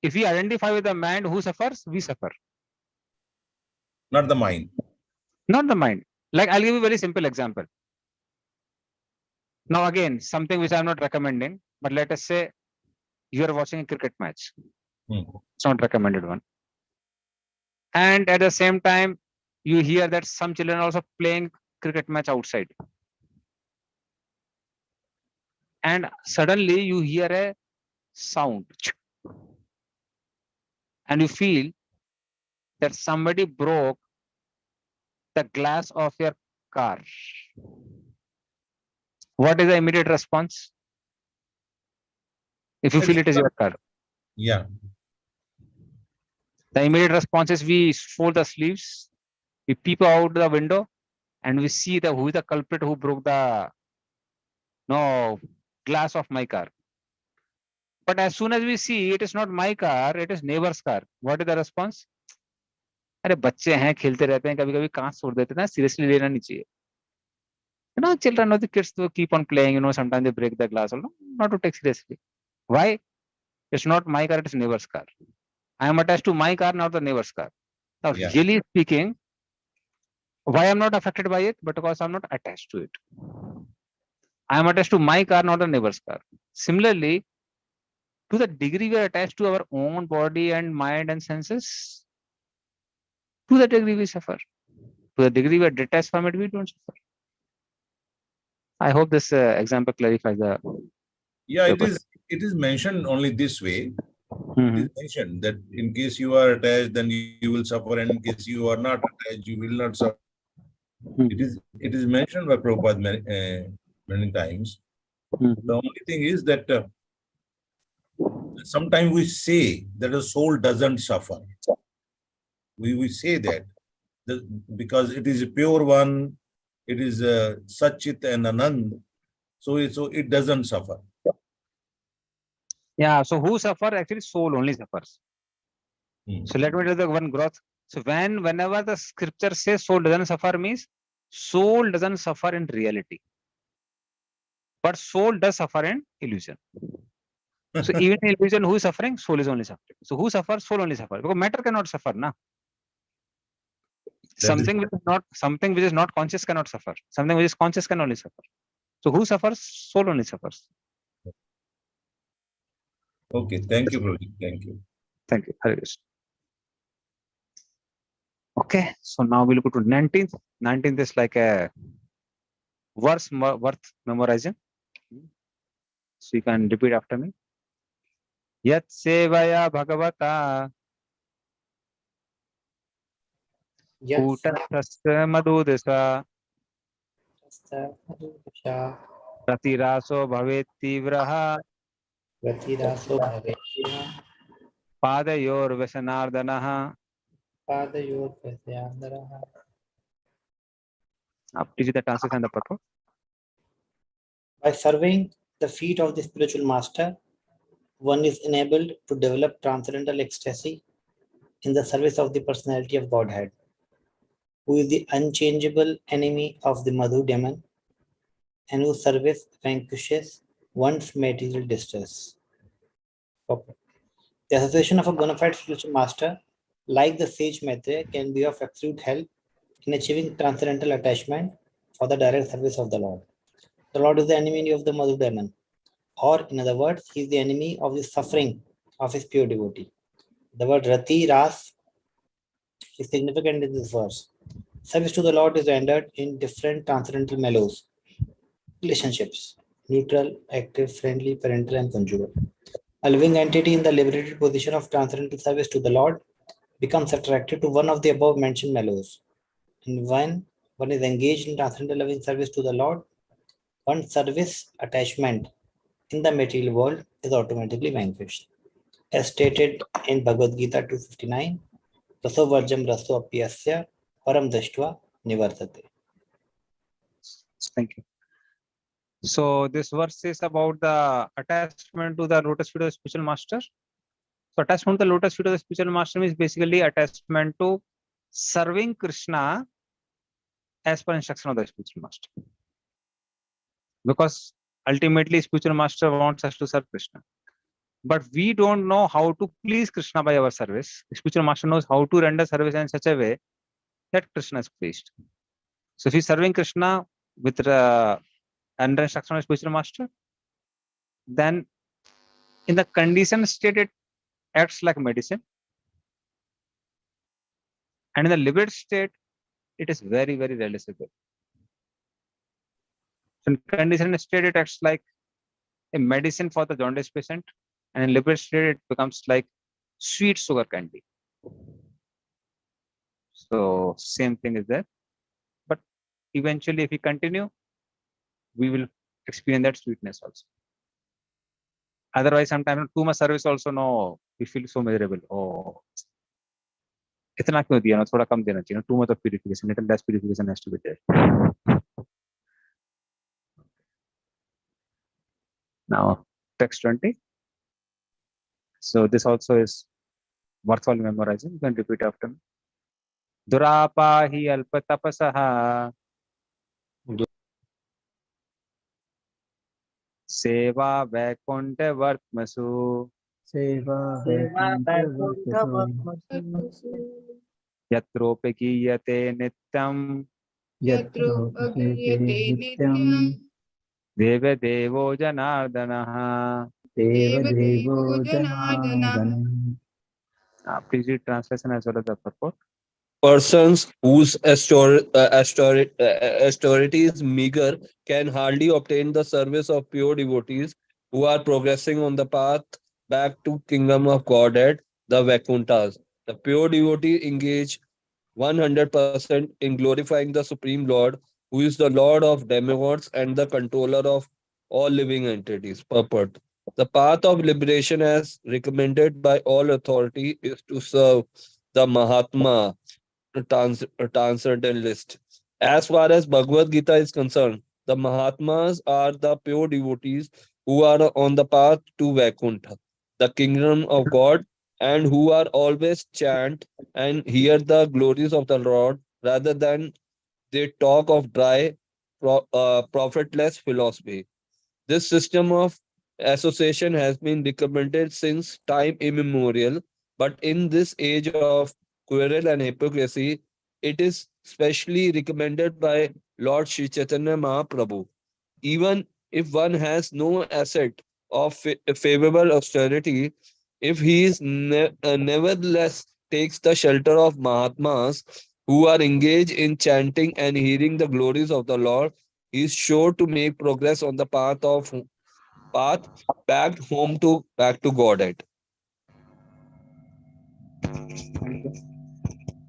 If we identify with the mind, who suffers? We suffer. Not the mind. Not the mind. Like, I'll give you a very simple example. Now again, something which I'm not recommending, but let us say you are watching a cricket match. It's not recommended one. And at the same time, you hear that some children are also playing cricket match outside. And suddenly you hear a sound. And you feel that somebody broke the glass of your car. What is the immediate response? If you feel it is your car. Yeah. The immediate response is we fold the sleeves, we peep out the window, and we see who is the culprit who broke the glass of my car. But as soon as we see it is not my car, it is neighbor's car. What is the response? अरे बच्चे हैं खेलते रहते हैं कभी कभी कांच छोड़ देते हैं ना सीरियसली लेना नहीं चाहिए children know the kids to keep on playing sometimes they break the glass not to take seriously. Why? It's not my car, it is neighbor's car. I am attached to my car, not the neighbor's car. Now really speaking, why I'm not affected by it? Because I'm not attached to it. I am attached to my car, not the neighbor's car. Similarly, to the degree we are attached to our own body and mind and senses, to the degree we suffer. To the degree we are detached from it, we don't suffer. I hope this example clarifies the. Yeah, it is mentioned only this way. It is mentioned that in case you are attached, then you will suffer, and in case you are not attached, you will not suffer. It is mentioned by Prabhupada many times. The only thing is that sometimes we say that the soul doesn't suffer. We say that because it is a pure one, it is Satchit and Anand, so it doesn't suffer. Yeah, so who suffer? Actually, soul only suffers. So let me tell you the one growth. So whenever the scripture says soul doesn't suffer means soul doesn't suffer in reality. But soul does suffer in illusion. So even in illusion, who is suffering? Soul is only suffering. So who suffers? Soul only suffers. Because matter cannot suffer, na. Something which is not conscious cannot suffer. Something which is conscious can only suffer. So who suffers? Soul only suffers. Okay, thank you, Prabhuji. Thank you. Thank you. Hare Krishna. Okay, so now we'll go to 19th. 19th is like a verse worth memorizing. So you can repeat after me. Yat sevaya bhagavata kutasya madhudasa pratiraso bhavet tivraha padayor vasanardanaha. Please the translation and the purport. By serving the feet of the spiritual master, one is enabled to develop transcendental ecstasy in the service of the personality of Godhead, who is the unchangeable enemy of the Madhu demon and whose service vanquishes one's material distress. Okay. The association of a bona fide spiritual master, like the sage Maitreya, can be of absolute help in achieving transcendental attachment for the direct service of the Lord. The Lord is the enemy of the Madhu demon, or in other words, he is the enemy of the suffering of his pure devotee. The word Rati, Ras is significant in this verse. Service to the Lord is rendered in different transcendental mellows, relationships, neutral, active, friendly, parental, and conjugal. A living entity in the liberated position of transcendental service to the Lord becomes attracted to one of the above mentioned mellows. And when one is engaged in transcendental loving service to the Lord, one's service attachment in the material world is automatically vanquished. As stated in Bhagavad Gita 259, Raso Varjam Raso Apyasya Param Dashtva Nivartate. Thank you. So this verse is about the attachment to the lotus feet of the spiritual master. So attachment to the lotus feet of the spiritual master means basically attachment to serving Krishna as per instruction of the spiritual master. Because ultimately spiritual master wants us to serve Krishna. But we don't know how to please Krishna by our service. The spiritual master knows how to render service in such a way that Krishna is pleased. So if he's serving Krishna with under instruction of spiritual master, then in the conditioned state it acts like medicine, and in the liberated state it is very, very realizable. So in conditioned state it acts like a medicine for the jaundice patient, and in liberated state it becomes like sweet sugar candy. So same thing is there, but eventually if we continue, we will experience that sweetness also. Otherwise, sometimes too much service also, no, we feel so miserable. Oh, इतना क्यों दिया ना, थोड़ा कम देना चाहिए ना. Too much of purification, little less purification has to be there. Now, text 20. So this also is worthwhile memorizing. You can repeat after me. Durapa hi alpa tapasaha seva vaikunta vartmasu Seva yatropakiyate nityam Nityam deva devo janardanaha. Deva Devo Janardana. Please read translation as well as the purport. Persons whose austerity is meager can hardly obtain the service of pure devotees who are progressing on the path back to kingdom of Godhead, the Vaikunthas. The pure devotee engage 100% in glorifying the Supreme Lord, who is the Lord of demigods and the controller of all living entities. Purport. The path of liberation, as recommended by all authority, is to serve the Mahatma transcendentalist. As far as Bhagavad Gita is concerned, the Mahatmas are the pure devotees who are on the path to Vaikuntha, the kingdom of God, and who are always chant and hear the glories of the Lord rather than they talk of dry, profitless philosophy. This system of association has been recommended since time immemorial, but in this age of quarrel and hypocrisy, it is specially recommended by Lord Sri Chaitanya Mahaprabhu. Even if one has no asset of favorable austerity, if he is nevertheless takes the shelter of Mahatmas who are engaged in chanting and hearing the glories of the Lord, he is sure to make progress on the path back to Godhead.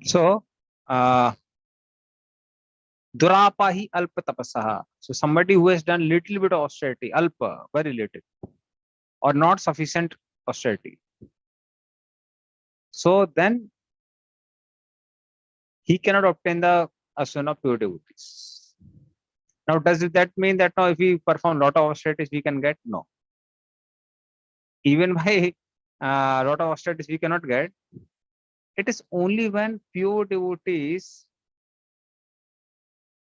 So, Durapahi alpa tapasaha. So somebody who has done little bit of austerity, alpa, very little, or not sufficient austerity. So then he cannot obtain the asana of pure devotees. Now, does that mean that now if we perform lot of austerities we can get? No. Even by lot of austerities we cannot get. It is only when pure devotees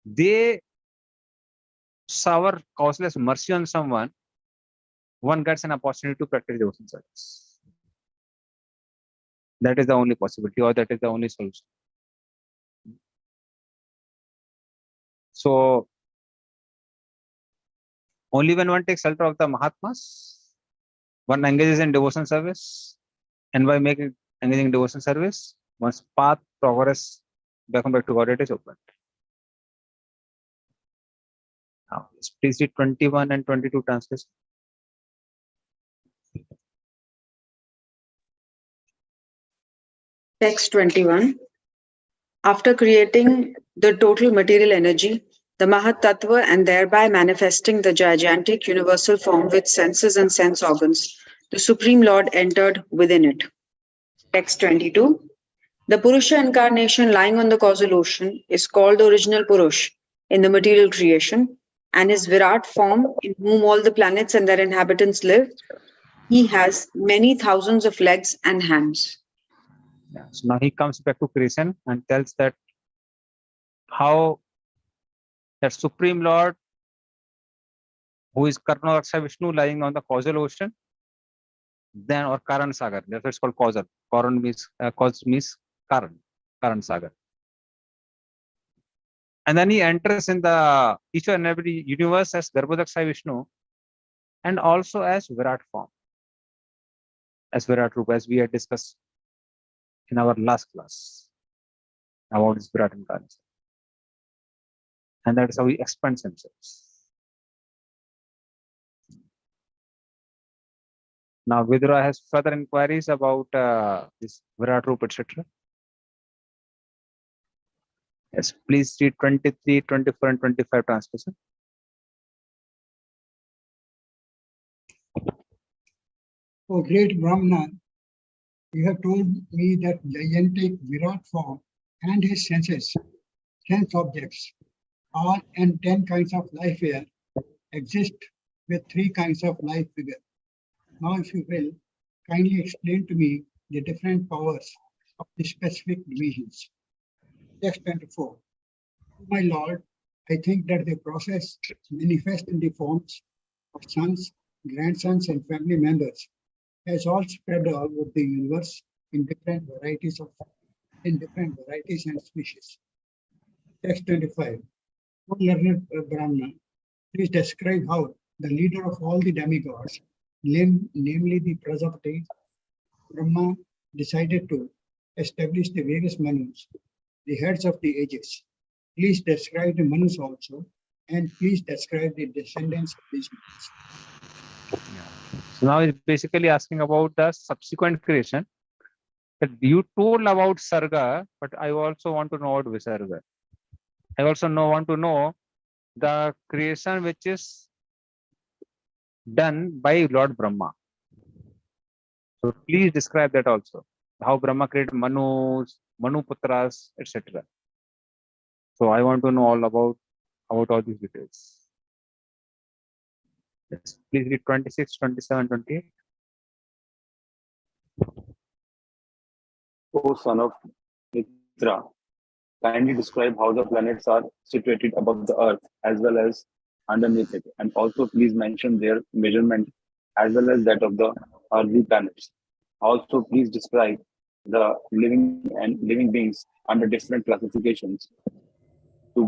they shower causeless mercy on someone, one gets an opportunity to practice devotion service. That is the only possibility, or that is the only solution. So only when one takes shelter of the Mahatmas, one engages in devotion service, and by engaging in devotion service, one's path progress back to Godhead is opened. Now, please read 21 and 22 translation. Text 21. After creating the total material energy, the Mahat Tattva, and thereby manifesting the gigantic universal form with senses and sense organs, the Supreme Lord entered within it. Text 22. The Purusha incarnation lying on the causal ocean is called the original Purush in the material creation, and his Virat form, in whom all the planets and their inhabitants live, he has many thousands of legs and hands. Yeah. So now he comes back to creation and tells that how that Supreme Lord, who is Karna Raksha Vishnu, lying on the causal ocean, then or Karan Sagar. That's why it's called causal. Karan means cause means Karan Sagar. And then he enters in the each and every universe as Garbhodaksha Vishnu and also as Virat form, as Virat Rupa, as we had discussed in our last class about his Virat incarnation. And that is how he expands himself. Now Vidura has further inquiries about this Virat Rupa, etc. Yes, please read 23, 24, and 25 translation. Oh, great Brahmana, you have told me that gigantic Virat form and his senses, sense objects, all and 10 kinds of life here exist with 3 kinds of life figure. Now, if you will, kindly explain to me the different powers of the specific divisions. Text 24. My Lord, I think that the process manifest in the forms of sons, grandsons, and family members has all spread all over the universe in different varieties and species. Text 25. O learned Brahmana, please describe how the leader of all the demigods, namely the Prajapati, Brahma, decided to establish the various Manus, the heads of the ages. Please describe the Manus also, and please describe the descendants of these Manus. So now he's basically asking about the subsequent creation. That you told about Sarga, but I also want to know about Visarga. I also want to know the creation which is done by Lord Brahma. So please describe that also. How Brahma created Manus, Manuputras, etc. So I want to know all about all these details. Yes, please read 26, 27, 28. O son of Mitra, kindly describe how the planets are situated above the earth as well as underneath it, and also please mention their measurement as well as that of the earthly planets. Also, please describe the living beings under different classifications to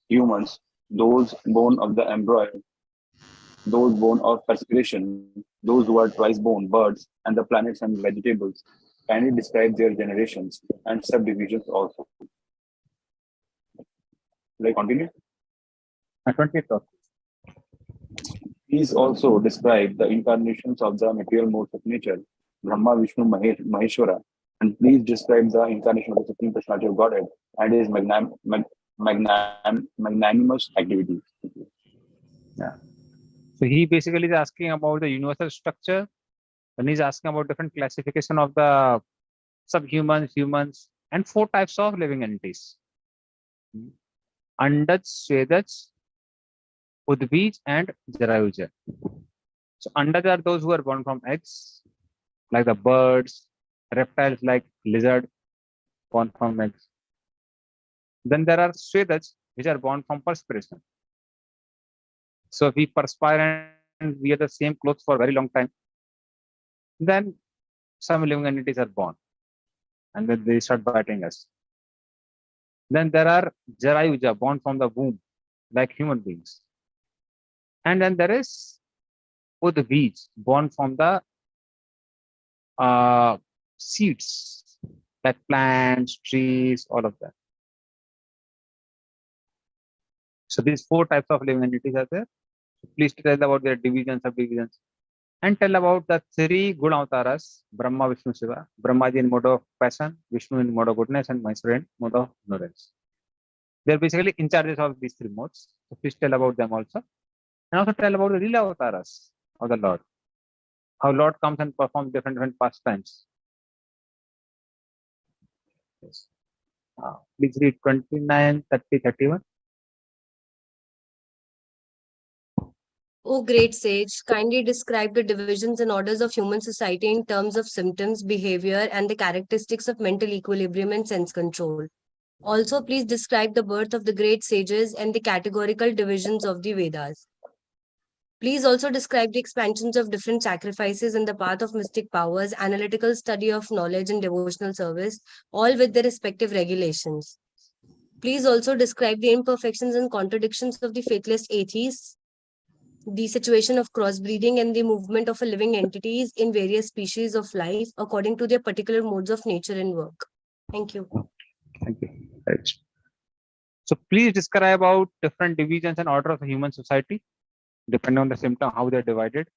humans, those born of the embryo, those born of perspiration, those who are twice born, birds, and the planets and vegetables. Kindly describe their generations and subdivisions also. Will I continue? 28. Please also describe the incarnations of the material modes of nature, Brahma, Vishnu, Maheshwara, and please describe the incarnation of the Supreme Personality of Godhead and his magnanimous activities. Yeah. So he basically is asking about the universal structure, and he's asking about different classification of the subhumans, humans, and 4 types of living entities. Andaj, Svedaj, Udbij, and Jarayuja. So Andaj are those who are born from eggs, like the birds, reptiles like lizard, born from eggs. Then there are Svedaj, which are born from perspiration. So if we perspire and wear the same clothes for a very long time, then some living entities are born, and then they start biting us. Then there are Jarayuja, born from the womb, like human beings. And then there is Udbij, born from the seeds, like plants, trees, all of that. So these 4 types of living entities are there. Please tell about their divisions, subdivisions, and tell about the 3 good avatars: Brahma, Vishnu, Shiva. Brahmaji in mode of passion, Vishnu in mode of goodness, and Maheshwara in mode of ignorance. They're basically in charge of these 3 modes. So please tell about them also. And also tell about the real avatars of the Lord. How Lord comes and performs different pastimes. Yes. Please read 29, 30, 31. O great sage, kindly describe the divisions and orders of human society in terms of symptoms, behavior, and the characteristics of mental equilibrium and sense control. Also, please describe the birth of the great sages and the categorical divisions of the Vedas. Please also describe the expansions of different sacrifices in the path of mystic powers, analytical study of knowledge and devotional service, all with their respective regulations. Please also describe the imperfections and contradictions of the faithless atheists, the situation of crossbreeding and the movement of a living entities in various species of life according to their particular modes of nature and work. Thank you. Thank you. Right. So please describe about different divisions and order of the human society, depending on the symptom, how they're divided.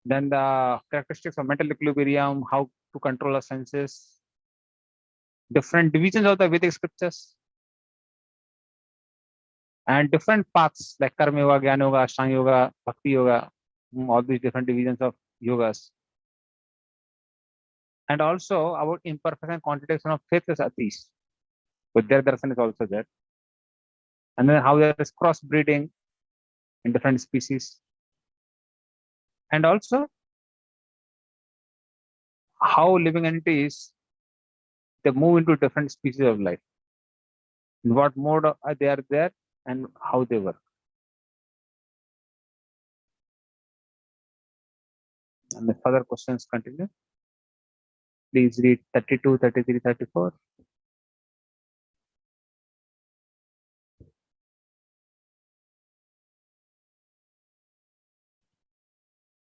Then the characteristics of mental equilibrium, how to control our senses, different divisions of the Vedic scriptures, and different paths like Karma Yoga, Jnana Yoga, Ashtanga Yoga, Bhakti Yoga, all these different divisions of yogas. And also about imperfection and contradiction of faithless atheists. But their darshan is also there. And then how there is crossbreeding in different species. And also how living entities, they move into different species of life. In what mode they are there and how they work. And the further questions continue. Please read 32, 33, 34.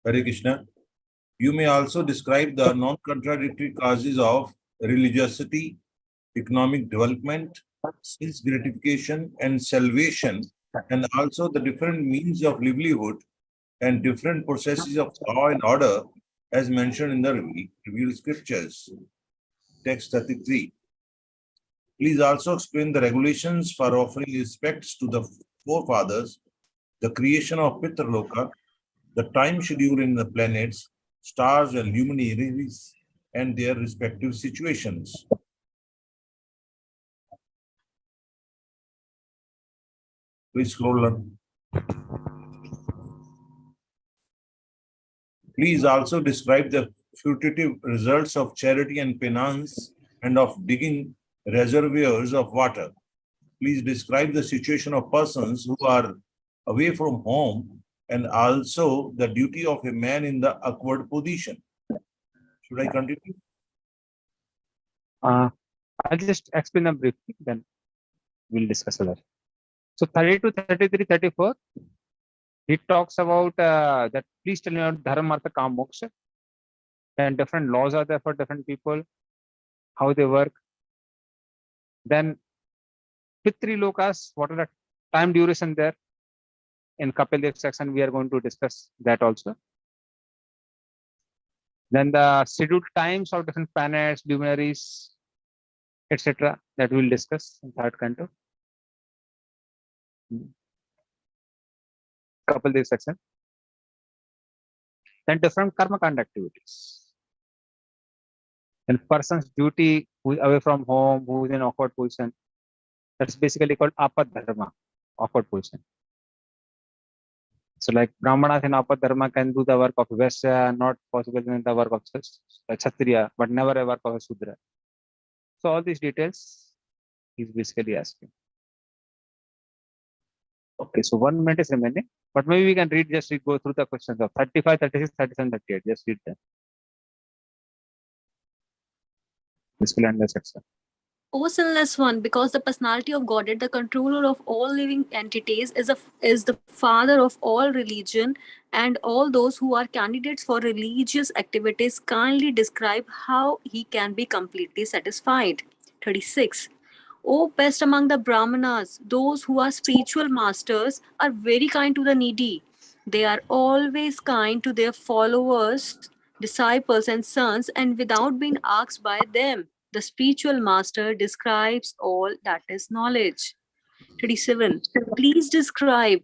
Hare Krishna. You may also describe the non-contradictory causes of religiosity, economic development, sense gratification, and salvation, and also the different means of livelihood and different processes of law and order as mentioned in the revealed scriptures. Text 33. Please also explain the regulations for offering respects to the forefathers, the creation of Pitraloka, the time schedule in the planets, stars and luminaries, and their respective situations. Please scroll on. Please also describe the fruitive results of charity and penance and of digging reservoirs of water. Please describe the situation of persons who are away from home and also the duty of a man in the awkward position. Should I continue? I'll just explain them briefly, then we'll discuss that. So 32, 33, 34, he talks about that please tell me about dharma, artha, kama, moksha. And different laws are there for different people, how they work. Then Pitri Lokas, what are the time duration there? In Kapil Dev section, we are going to discuss that also. Then the scheduled times of different planets, luminaries, etc. that we'll discuss in third canto. Kapil Dev section. Then different karma kanda activities. And person's duty who is away from home, who is in awkward position. That's basically called apad dharma, awkward position. So like Brahmanas in apad dharma can do the work of Vaishya, not possible in the work of Kshatriya, but never a work of a Sudra. So all these details he's basically asking. Okay, so 1 minute is remaining, but maybe we can read, just go through the questions of 35, 36, 37, 38. Just read them. This will end the section. O sinless one, because the personality of Godhead, the controller of all living entities, is the father of all religion, and all those who are candidates for religious activities kindly describe how he can be completely satisfied. 36. O best among the Brahmanas, those who are spiritual masters are very kind to the needy. They are always kind to their followers, disciples, and sons, and without being asked by them. The spiritual master describes all that is knowledge. 37. Please describe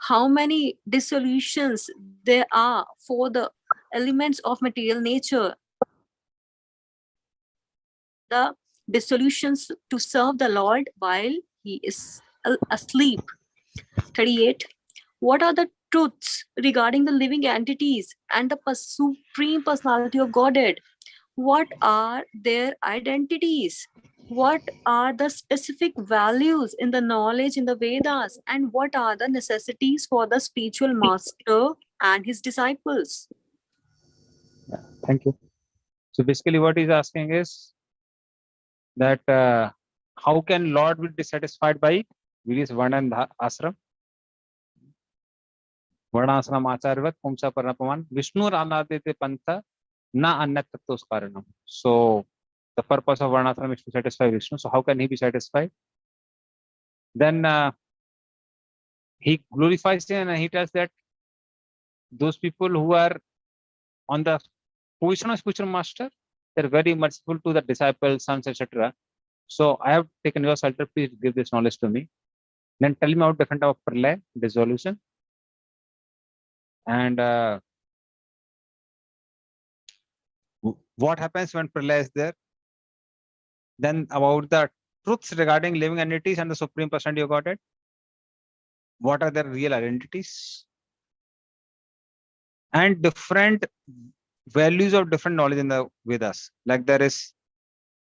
how many dissolutions there are for the elements of material nature. The dissolutions to serve the Lord while he is asleep. 38. What are the truths regarding the living entities and the supreme personality of Godhead? What are their identities? What are the specific values in the knowledge in the Vedas? And what are the necessities for the spiritual master and his disciples? Thank you. So basically what he's asking is, that how can Lord be dissatisfied by various varna and ashram? Varna ashram acharyavat pumsa paranapaman Vishnu ranadete pantha na anyat tattos karanam. So the purpose of varna ashram is to satisfy Vishnu. So how can he be satisfied? Then he glorifies him and he tells that those people who are on the position of spiritual master, they're very merciful to the disciples, sons, etc. So I have taken your shelter. Please give this knowledge to me. Then tell me about different type of pralay, dissolution, and what happens when pralay is there. Then about the truths regarding living entities and the Supreme Personality of Godhead. What are their real identities? And different values of different knowledge in the Vedas. Like there is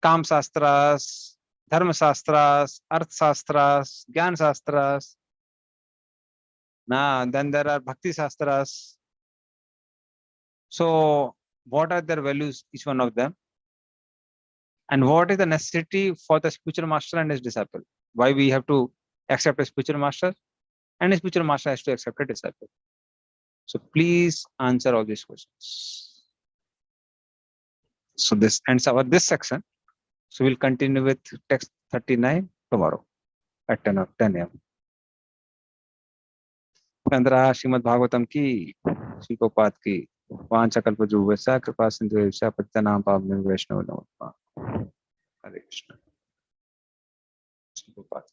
Kam Shastras, Dharma Shastras, Arth Shastras, Gyan Shastras. Then there are Bhakti Shastras. So what are their values, each one of them? And what is the necessity for the spiritual master and his disciple? Why we have to accept a spiritual master and a spiritual master has to accept a disciple? So please answer all these questions. So this ends our this section. So we'll continue with text 39 tomorrow at 10 a.m. पंद्रह श्रीमद् भागवतम की श्री गोपात की वांछाकल्पतरुभ्यश्च कृपा सिन्धुभ्यश्च पतितानां पावनेभ्यो वैष्णवेभ्यो नमः। हरे कृष्ण। श्री गोपात।